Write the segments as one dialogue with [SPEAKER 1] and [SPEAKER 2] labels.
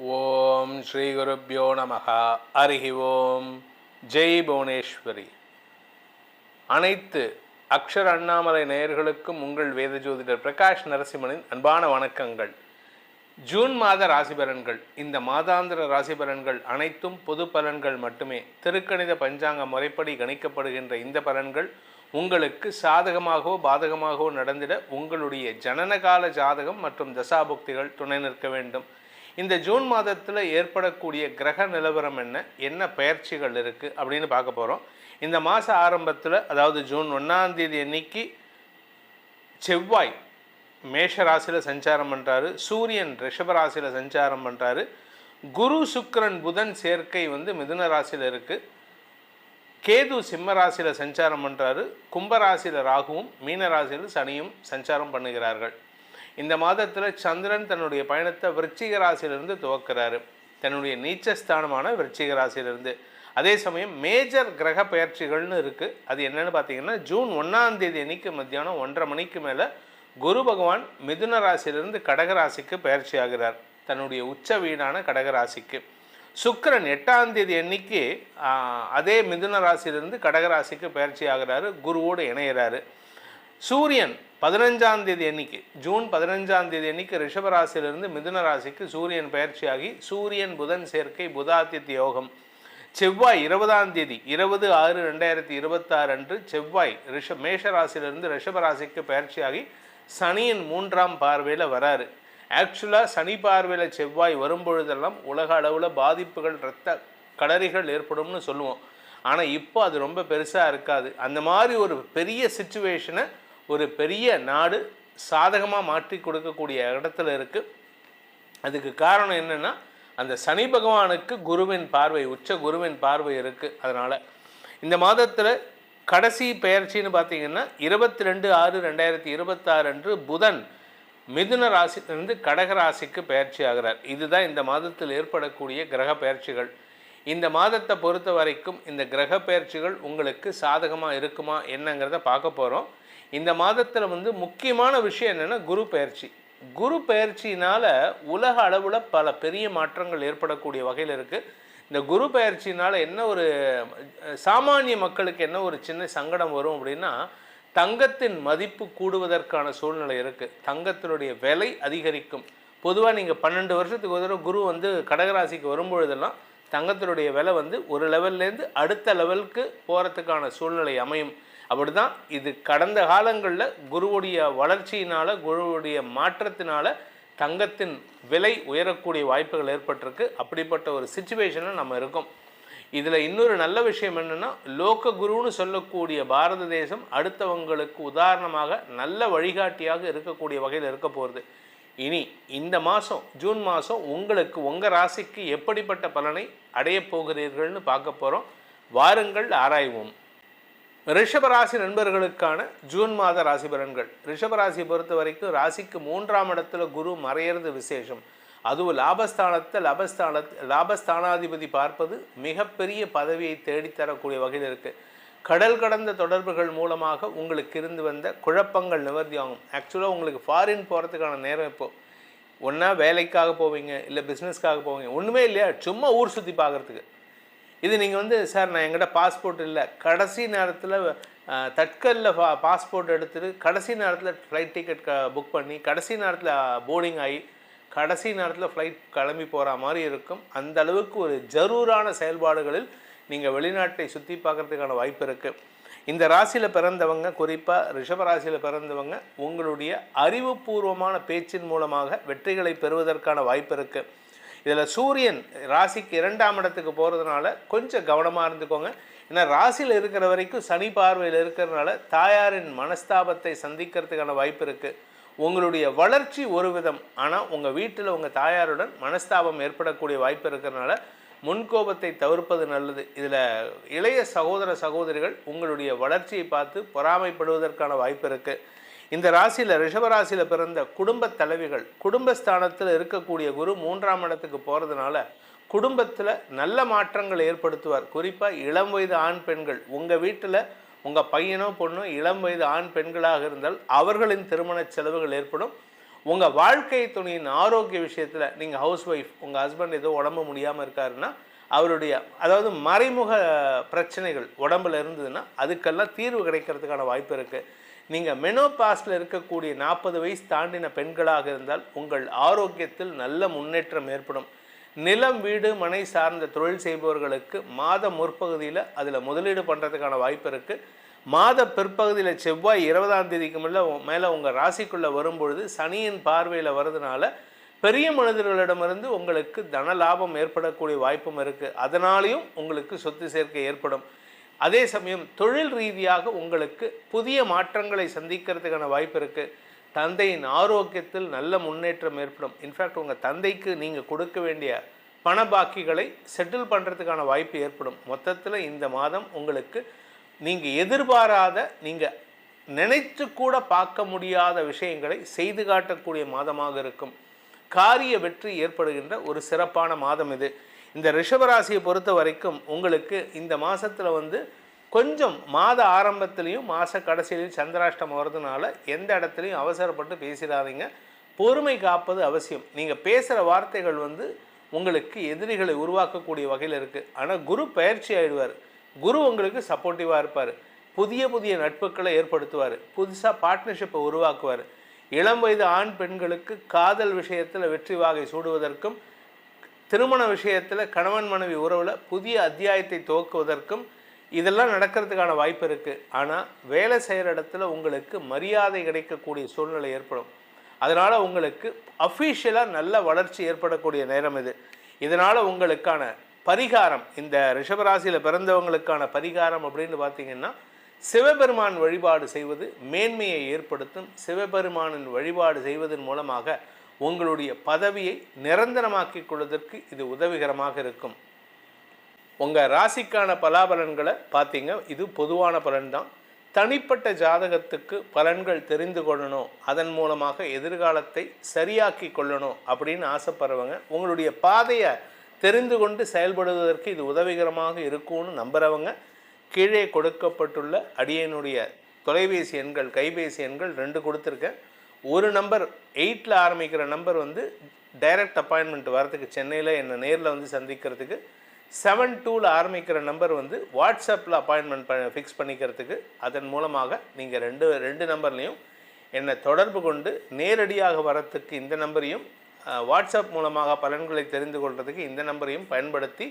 [SPEAKER 1] ஓம் ஸ்ரீ குருப்யோ நமஹ. ஹரிஹி ஓம். ஜெய் புவனேஸ்வரி. அனைத்து அக்ஷர அண்ணாமலை நேயர்களுக்கும் உங்கள் வேத ஜோதிடர் பிரகாஷ் நரசிம்மனின் அன்பான வணக்கங்கள். ஜூன் மாத ராசி பலன்கள். இந்த மாதாந்திர ராசி பலன்கள் அனைத்தும் பொது பலன்கள் மட்டுமே. திருக்கணித பஞ்சாங்க முறைப்படி கணிக்கப்படுகின்ற இந்த பலன்கள் உங்களுக்கு சாதகமாகவோ பாதகமாகவோ நடந்திட உங்களுடைய ஜனனகால ஜாதகம் மற்றும் தசாபுக்திகள் துணை நிற்க வேண்டும். இந்த ஜூன் மாதத்தில் ஏற்படக்கூடிய கிரக நிலவரம் என்ன பயிற்சிகள் இருக்குது அப்படின்னு பார்க்க போகிறோம். இந்த மாத ஆரம்பத்தில், அதாவது ஜூன் 1 அன்னைக்கு செவ்வாய் மேஷ ராசியில் சஞ்சாரம் பண்ணுறாரு, சூரியன் ரிஷப ராசியில் சஞ்சாரம் பண்ணுறாரு, குரு சுக்கிரன் புதன் சேர்க்கை மிதுன ராசியில் இருக்குது, கேது சிம்ம ராசியில் சஞ்சாரம் பண்ணுறாரு, கும்பராசியில் ராகுவும் மீன ராசியில் சனியும் சஞ்சாரம் பண்ணுகிறார்கள். இந்த மாதத்தில் சந்திரன் தன்னுடைய பயணத்தை விருச்சிக ராசியிலிருந்து துவக்கிறாரு, தன்னுடைய நீச்சஸ்தானமான விருச்சிக ராசியிலிருந்து. அதே சமயம் மேஜர் கிரக பயிற்சிகள்னு இருக்குது. அது என்னென்னு பார்த்தீங்கன்னா, ஜூன் 1 அன்னைக்கு மத்தியானம் 1:30 மணிக்கு மேலே குரு பகவான் மிதுன ராசியிலிருந்து கடகராசிக்கு பயிற்சி ஆகிறார், தன்னுடைய உச்ச வீடான கடகராசிக்கு. சுக்கிரன் 8 அன்னைக்கு அதே மிதுன ராசியிலிருந்து கடகராசிக்கு பயிற்சி ஆகிறாரு, குருவோடு இணைகிறாரு. சூரியன் 15 அன்னைக்கு, ஜூன் 15 அன்னைக்கு ரிஷபராசியிலிருந்து மிதுன ராசிக்கு சூரியன் பயிற்சியாகி சூரியன் புதன் சேர்க்கை புதாதித்ய யோகம். செவ்வாய் 20 20/6/2026 அன்று செவ்வாய் மேஷ ராசியிலிருந்து ரிஷபராசிக்கு பயிற்சியாகி சனியின் 3ஆம் பார்வையில் வராரு. ஆக்சுவலாக சனி பார்வையில் செவ்வாய் வரும்பொழுதெல்லாம் உலக அளவில் பாதிப்புகள், இரத்த களரிகள் ஏற்படும்னு சொல்லுவோம். ஆனால் இப்போ அது ரொம்ப பெருசாக இருக்காது. அந்த மாதிரி ஒரு பெரிய சிச்சுவேஷனை ஒரு பெரிய நாடு சாதகமாக மாற்றி கொடுக்கக்கூடிய இடத்துல இருக்குது. அதுக்கு காரணம் என்னென்னா, அந்த சனி பகவானுக்கு குருவின் பார்வை, உச்ச குருவின் பார்வை இருக்குது. அதனால் இந்த மாதத்தில் கடைசி பெயர்ச்சின்னு பார்த்தீங்கன்னா 22/6/2026 அன்று புதன் மிதுன ராசியிலிருந்து கடகராசிக்கு பயிற்சி ஆகிறார். இதுதான் இந்த மாதத்தில் ஏற்படக்கூடிய கிரக பயிற்சிகள். இந்த மாதத்தை பொறுத்த வரைக்கும் இந்த கிரக பயிற்சிகள் உங்களுக்கு சாதகமாக இருக்குமா என்னங்கிறத பார்க்க போகிறோம். இந்த மாதத்தில் முக்கியமான விஷயம் என்னென்னா, குரு பயிற்சி. குரு பயிற்சினால் உலக அளவில் பல பெரிய மாற்றங்கள் ஏற்படக்கூடிய வகையில் இருக்குது. இந்த குரு பயிற்சினால் என்ன ஒரு சாமானிய மக்களுக்கு என்ன ஒரு சின்ன சங்கடம் வரும் அப்படின்னா, தங்கத்தின் மதிப்பு கூடுவதற்கான சூழ்நிலை இருக்குது, தங்கத்தினுடைய விலை அதிகரிக்கும். பொதுவாக நீங்கள் 12 வருஷத்துக்கு ஒரு தடவை குரு கடகராசிக்கு வரும்பொழுதெல்லாம் தங்கத்தினுடைய விலை ஒரு லெவல்லேருந்து அடுத்த லெவலுக்கு போகிறதுக்கான சூழ்நிலை அமையும். அப்படி தான் இது கடந்த காலங்களில் குருவுடைய வளர்ச்சியினால், குருவுடைய மாற்றத்தினால் தங்கத்தின் விலை உயரக்கூடிய வாய்ப்புகள் ஏற்பட்டிருக்கு. அப்படிப்பட்ட ஒரு சிச்சுவேஷனில் நம்ம இருக்கோம். இதில் இன்னொரு நல்ல விஷயம் என்னென்னா, லோக குருன்னு சொல்லக்கூடிய பாரத தேசம் அடுத்தவங்களுக்கு உதாரணமாக நல்ல வழிகாட்டியாக இருக்கக்கூடிய வகையில் இருக்க போகிறது. இனி இந்த மாதம், ஜூன் மாதம் உங்களுக்கு உங்கள் ராசிக்கு எப்படிப்பட்ட பலனை அடையப் போகிறீர்கள்னு பார்க்க போகிறோம். வாருங்கள் ஆராய்வோம். ரிஷபராசி நண்பர்களுக்கான ஜூன் மாத ராசி பலன்கள். ரிஷபராசியை பொறுத்த வரைக்கும் ராசிக்கு 3ஆம் இடத்துல குரு மறையிறது விசேஷம். அதுவும் லாபஸ்தானாதிபதி பார்ப்பது மிகப்பெரிய பதவியை தேடித்தரக்கூடிய வகையில் இருக்குது. கடல் கடந்த தொடர்புகள் மூலமாக உங்களுக்கு இருந்து வந்த குழப்பங்கள் நிவர்த்தி ஆகும். ஆக்சுவலாக உங்களுக்கு ஃபாரின் போகிறதுக்கான நேரம் இப்போது. ஒன்றா வேலைக்காக போவீங்க, இல்லை பிஸ்னஸ்க்காக போவீங்க, ஒன்றுமே இல்லையா, சும்மா ஊர் சுற்றி பார்க்குறதுக்கு. இது நீங்கள் சார் நான் எங்கிட்ட பாஸ்போர்ட் இல்லை, கடைசி நேரத்தில் தட்கலில் பாஸ்போர்ட் எடுத்துட்டு கடைசி நேரத்தில் ஃப்ளைட் டிக்கெட் புக் பண்ணி கடைசி நேரத்தில் போர்டிங் ஆகி கடைசி நேரத்தில் ஃப்ளைட் கிளம்பி போகிற மாதிரி இருக்கும். அந்த அளவுக்கு ஒரு ஜரூரான செயல்பாடுகளில் நீங்கள் வெளிநாட்டை சுற்றி பார்க்குறதுக்கான வாய்ப்பு இருக்குது. இந்த ராசியில் பிறந்தவங்க, குறிப்பாக ரிஷபராசியில் பிறந்தவங்க, உங்களுடைய அறிவுபூர்வமான பேச்சின் மூலமாக வெற்றிகளை பெறுவதற்கான வாய்ப்பு இருக்குது. இதில் சூரியன் ராசிக்கு 2ஆம் இடத்துக்கு போகிறதுனால கொஞ்சம் கவனமாக இருந்துக்கோங்க. ஏன்னா ராசியில் இருக்கிற வரைக்கும் சனி பார்வையில் இருக்கிறதுனால தாயாரின் மனஸ்தாபத்தை சந்திக்கிறதுக்கான வாய்ப்பு இருக்குது. உங்களுடைய வளர்ச்சி ஒரு விதம், ஆனால் உங்கள் வீட்டில் உங்கள் தாயாருடன் மனஸ்தாபம் ஏற்படக்கூடிய வாய்ப்பு இருக்கிறதுனால முன்கோபத்தை தவிர்ப்பது நல்லது. இதில் இளைய சகோதர சகோதரிகள் உங்களுடைய வளர்ச்சியை பார்த்து பொறாமைப்படுவதற்கான வாய்ப்பு இருக்குது. இந்த ராசியில், ரிஷபராசியில் பிறந்த குடும்ப தலைவிகள், குடும்பஸ்தானத்தில் இருக்கக்கூடிய குரு 3ஆம் இடத்துக்கு போகிறதுனால குடும்பத்தில் நல்ல மாற்றங்கள் ஏற்படுத்துவார். குறிப்பாக இளம் வயது ஆண் பெண்கள், உங்கள் வீட்டில் உங்கள் பையனோ பொண்ணோ இளம் வயது ஆண் பெண்களாக இருந்தால் அவர்களின் திருமண செலவுகள் ஏற்படும். உங்கள் வாழ்க்கை துணையின் ஆரோக்கிய விஷயத்தில் நீங்கள் ஹவுஸ் ஒய்ஃப், உங்கள் ஹஸ்பண்ட் ஏதோ உடம்பு முடியாமல் இருக்காருன்னா அவருடைய அதாவது மறைமுக பிரச்சனைகள் உடம்புல இருந்ததுன்னா அதுக்கெல்லாம் தீர்வு கிடைக்கிறதுக்கான வாய்ப்பு இருக்குது. நீங்கள் மெனோபாஸில் இருக்கக்கூடிய 40 வயசு தாண்டின பெண்களாக இருந்தால் உங்கள் ஆரோக்கியத்தில் நல்ல முன்னேற்றம் ஏற்படும். நிலம், வீடு, மனை சார்ந்த தொழில் செய்பவர்களுக்கு மாத முற்பகுதியில் அதில் முதலீடு பண்ணுறதுக்கான வாய்ப்பு இருக்குது. மாத பிற்பகுதியில் செவ்வாய் 20ஆம் தேதிக்கு மேலே உங்கள் ராசிக்குள்ளே வரும்பொழுது சனியின் பார்வையில் வர்றதுனால பெரிய மனிதர்களிடமிருந்து உங்களுக்கு தன லாபம் ஏற்படக்கூடிய வாய்ப்பும் இருக்குது. அதனாலேயும் உங்களுக்கு சொத்து சேர்க்கை ஏற்படும். அதே சமயம் தொழில் ரீதியாக உங்களுக்கு புதிய மாற்றங்களை சந்திக்கிறதுக்கான வாய்ப்பு இருக்குது. தந்தையின் ஆரோக்கியத்தில் நல்ல முன்னேற்றம் ஏற்படும். இன்ஃபேக்ட் உங்கள் தந்தைக்கு நீங்கள் கொடுக்க வேண்டிய பண பாக்கிகளை செட்டில் பண்ணுறதுக்கான வாய்ப்பு ஏற்படும். மொத்தத்தில் இந்த மாதம் உங்களுக்கு நீங்கள் எதிர்பாராத, நீங்கள் நினைத்து கூட பார்க்க முடியாத விஷயங்களை செய்து காட்டக்கூடிய மாதமாக இருக்கும். காரிய வெற்றி ஏற்படுகின்ற ஒரு சிறப்பான மாதம் இது. இந்த ரிஷபராசியை பொறுத்த வரைக்கும் உங்களுக்கு இந்த மாதத்தில் கொஞ்சம் மாத ஆரம்பத்திலையும் மாத கடைசியிலையும் சந்திராஷ்டமம் வர்றதுனால எந்த இடத்துலையும் அவசரப்பட்டு பேசிடாதீங்க. பொறுமை காப்பது அவசியம். நீங்கள் பேசுகிற வார்த்தைகள் உங்களுக்கு எதிரிகளை உருவாக்கக்கூடிய வகையில் இருக்குது. ஆனால் குரு பயிற்சி ஆகிடுவார். குரு உங்களுக்கு சப்போர்ட்டிவாக இருப்பார். புதிய புதிய நட்புகளை ஏற்படுத்துவார். புதுசாக பார்ட்னர்ஷிப்பை உருவாக்குவார். இளம் வயது ஆண் பெண்களுக்கு காதல் விஷயத்தில் வெற்றி வாகை சூடுவதற்கும், திருமண விஷயத்தில் கணவன் மனைவி உறவில் புதிய அத்தியாயத்தை துவக்குவதற்கும் இதெல்லாம் நடக்கிறதுக்கான வாய்ப்பு இருக்குது. ஆனால் வேலை செய்கிற இடத்துல உங்களுக்கு மரியாதை கிடைக்கக்கூடிய சூழ்நிலை ஏற்படும். அதனால் உங்களுக்கு அஃபீஷியலாக நல்ல வளர்ச்சி ஏற்படக்கூடிய நேரம் இது. இதனால் உங்களுக்கான பரிகாரம், இந்த ரிஷபராசியில் பிறந்தவங்களுக்கான பரிகாரம் அப்படின்னு பார்த்தீங்கன்னா, சிவபெருமான் வழிபாடு செய்வது மேன்மையை ஏற்படுத்தும். சிவபெருமானின் வழிபாடு செய்வதன் மூலமாக உங்களுடைய பதவியை நிரந்தரமாக்கிக் கொள்வதற்கு இது உதவிகரமாக இருக்கும். உங்கள் ராசிக்கான பலாபலன்களை பார்த்தீங்க, இது பொதுவான பலன்தான். தனிப்பட்ட ஜாதகத்துக்கு பலன்கள் தெரிந்து கொள்ளணும், அதன் மூலமாக எதிர்காலத்தை சரியாக்கி கொள்ளணும் அப்படின்னு ஆசைப்படுறவங்க உங்களுடைய பாதையை தெரிந்து கொண்டு செயல்படுவதற்கு இது உதவிகரமாக இருக்கும்னு நம்புகிறவங்க கீழே கொடுக்கப்பட்டுள்ள அடியனுடைய தொலைபேசி எண்கள், கைபேசி எண்கள் 2 கொடுத்துருக்கேன். ஒரு நம்பர் 8ல் ஆரம்பிக்கிற நம்பர் டைரக்ட் அப்பாயின்மெண்ட் வரதுக்கு, சென்னையில் என்னை நேரில் சந்திக்கிறதுக்கு. 72ல் ஆரம்பிக்கிற நம்பர் வாட்ஸ்அப்பில் அப்பாயின்மெண்ட் ஃபிக்ஸ் பண்ணிக்கிறதுக்கு. அதன் மூலமாக நீங்கள் ரெண்டு நம்பர்லேயும் என்னை தொடர்பு கொண்டு நேரடியாக வரத்துக்கு இந்த நம்பரையும், வாட்ஸ்அப் மூலமாக பலன்களை தெரிந்து கொள்வதற்கு இந்த நம்பரையும் பயன்படுத்தி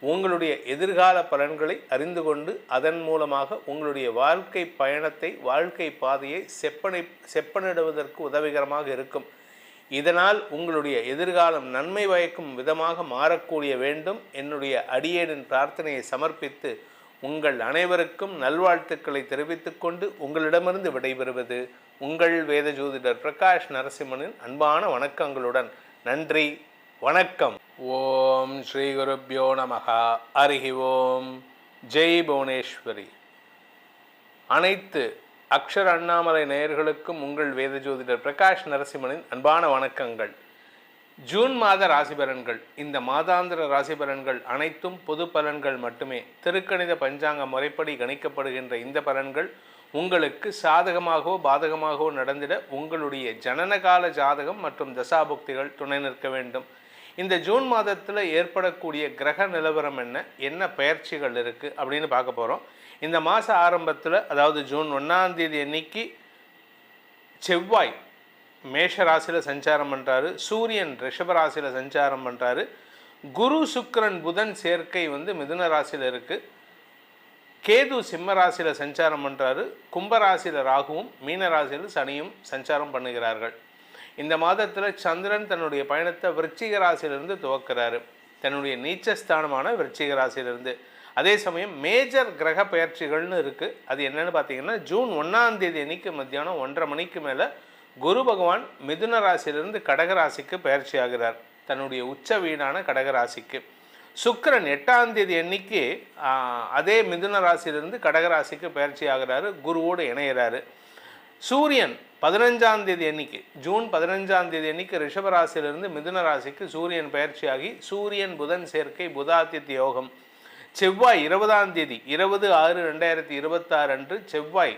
[SPEAKER 1] உங்களுடைய எதிர்கால பலன்களை அறிந்து கொண்டு அதன் மூலமாக உங்களுடைய வாழ்க்கை பயணத்தை, வாழ்க்கை பாதையை செப்பனிடுவதற்கு உதவிகரமாக இருக்கும். இதனால் உங்களுடைய எதிர்காலம் நன்மை பயக்கும் விதமாக மாறக்கூடிய வேண்டும். என்னுடைய அடியேனின் பிரார்த்தனையை சமர்ப்பித்து உங்கள் அனைவருக்கும் நல்வாழ்த்துக்களை தெரிவித்துக் கொண்டு உங்களிடமிருந்து விடைபெறுவது உங்கள் வேத ஜோதிடர் பிரகாஷ் நரசிம்மனின் அன்பான வணக்கங்களுடன். நன்றி, வணக்கம். ஓம் ஸ்ரீ குருப்யோ நமஹ. ஹரிஹி ஓம். ஜெய் புவனேஸ்வரி. அனைத்து அக்ஷர அண்ணாமலை நேயர்களுக்கும் உங்கள் வேத ஜோதிடர் பிரகாஷ் நரசிம்மனின் அன்பான வணக்கங்கள். ஜூன் மாத ராசி பலன்கள். இந்த மாதாந்திர ராசி பலன்கள் அனைத்தும் பொது பலன்கள் மட்டுமே. திருக்கணித பஞ்சாங்க முறைப்படி கணிக்கப்படுகின்ற இந்த பலன்கள் உங்களுக்கு சாதகமாகவோ பாதகமாகவோ நடந்திட உங்களுடைய ஜனனகால ஜாதகம் மற்றும் தசாபுக்திகள் துணை நிற்க வேண்டும். இந்த ஜூன் மாதத்தில் ஏற்படக்கூடிய கிரக நிலவரம் என்ன பெயர்ச்சிகள் இருக்குது அப்படின்னு பார்க்க போகிறோம். இந்த மாத ஆரம்பத்தில், அதாவது ஜூன் 1ஆம் தேதி அன்னைக்கு செவ்வாய் மேஷ ராசியில் சஞ்சாரம் பண்ணுறாரு. சூரியன் ரிஷப ராசியில் சஞ்சாரம் பண்ணுறாரு. குரு சுக்கிரன் புதன் சேர்க்கை மிதுன ராசியில் இருக்குது. கேது சிம்ம ராசியில் சஞ்சாரம் பண்ணுறாரு. கும்பராசியில் ராகுவும் மீன ராசியில் சனியும் சஞ்சாரம் பண்ணுகிறார்கள். இந்த மாதத்தில் சந்திரன் தன்னுடைய பயணத்தை விருச்சிக ராசியிலிருந்து துவக்கிறாரு, தன்னுடைய நீச்சஸ்தானமான விருச்சிக ராசியிலிருந்து. அதே சமயம் மேஜர் கிரக பயிற்சிகள்னு இருக்குது. அது என்னென்னு பார்த்தீங்கன்னா, ஜூன் 1ஆம் தேதி அன்னைக்கு மத்தியானம் 1:30 மணிக்கு மேலே குரு பகவான் மிதுன ராசியிலிருந்து கடகராசிக்கு பயிற்சி ஆகிறார், தன்னுடைய உச்ச வீடான கடகராசிக்கு. சுக்கிரன் 8ஆம் தேதி அன்னைக்கு அதே மிதுன ராசியிலிருந்து கடகராசிக்கு பயிற்சி ஆகிறாரு, குருவோடு இணைகிறாரு. சூரியன் 15ஆம் தேதி அன்னைக்கு, ஜூன் 15ஆம் தேதி அன்னைக்கு ரிஷபராசியிலிருந்து மிதுன ராசிக்கு சூரியன் பயிற்சியாகி சூரியன் புதன் சேர்க்கை புதாதித்ய யோகம். செவ்வாய் 20ஆம் தேதி 20/6/2026 அன்று செவ்வாய்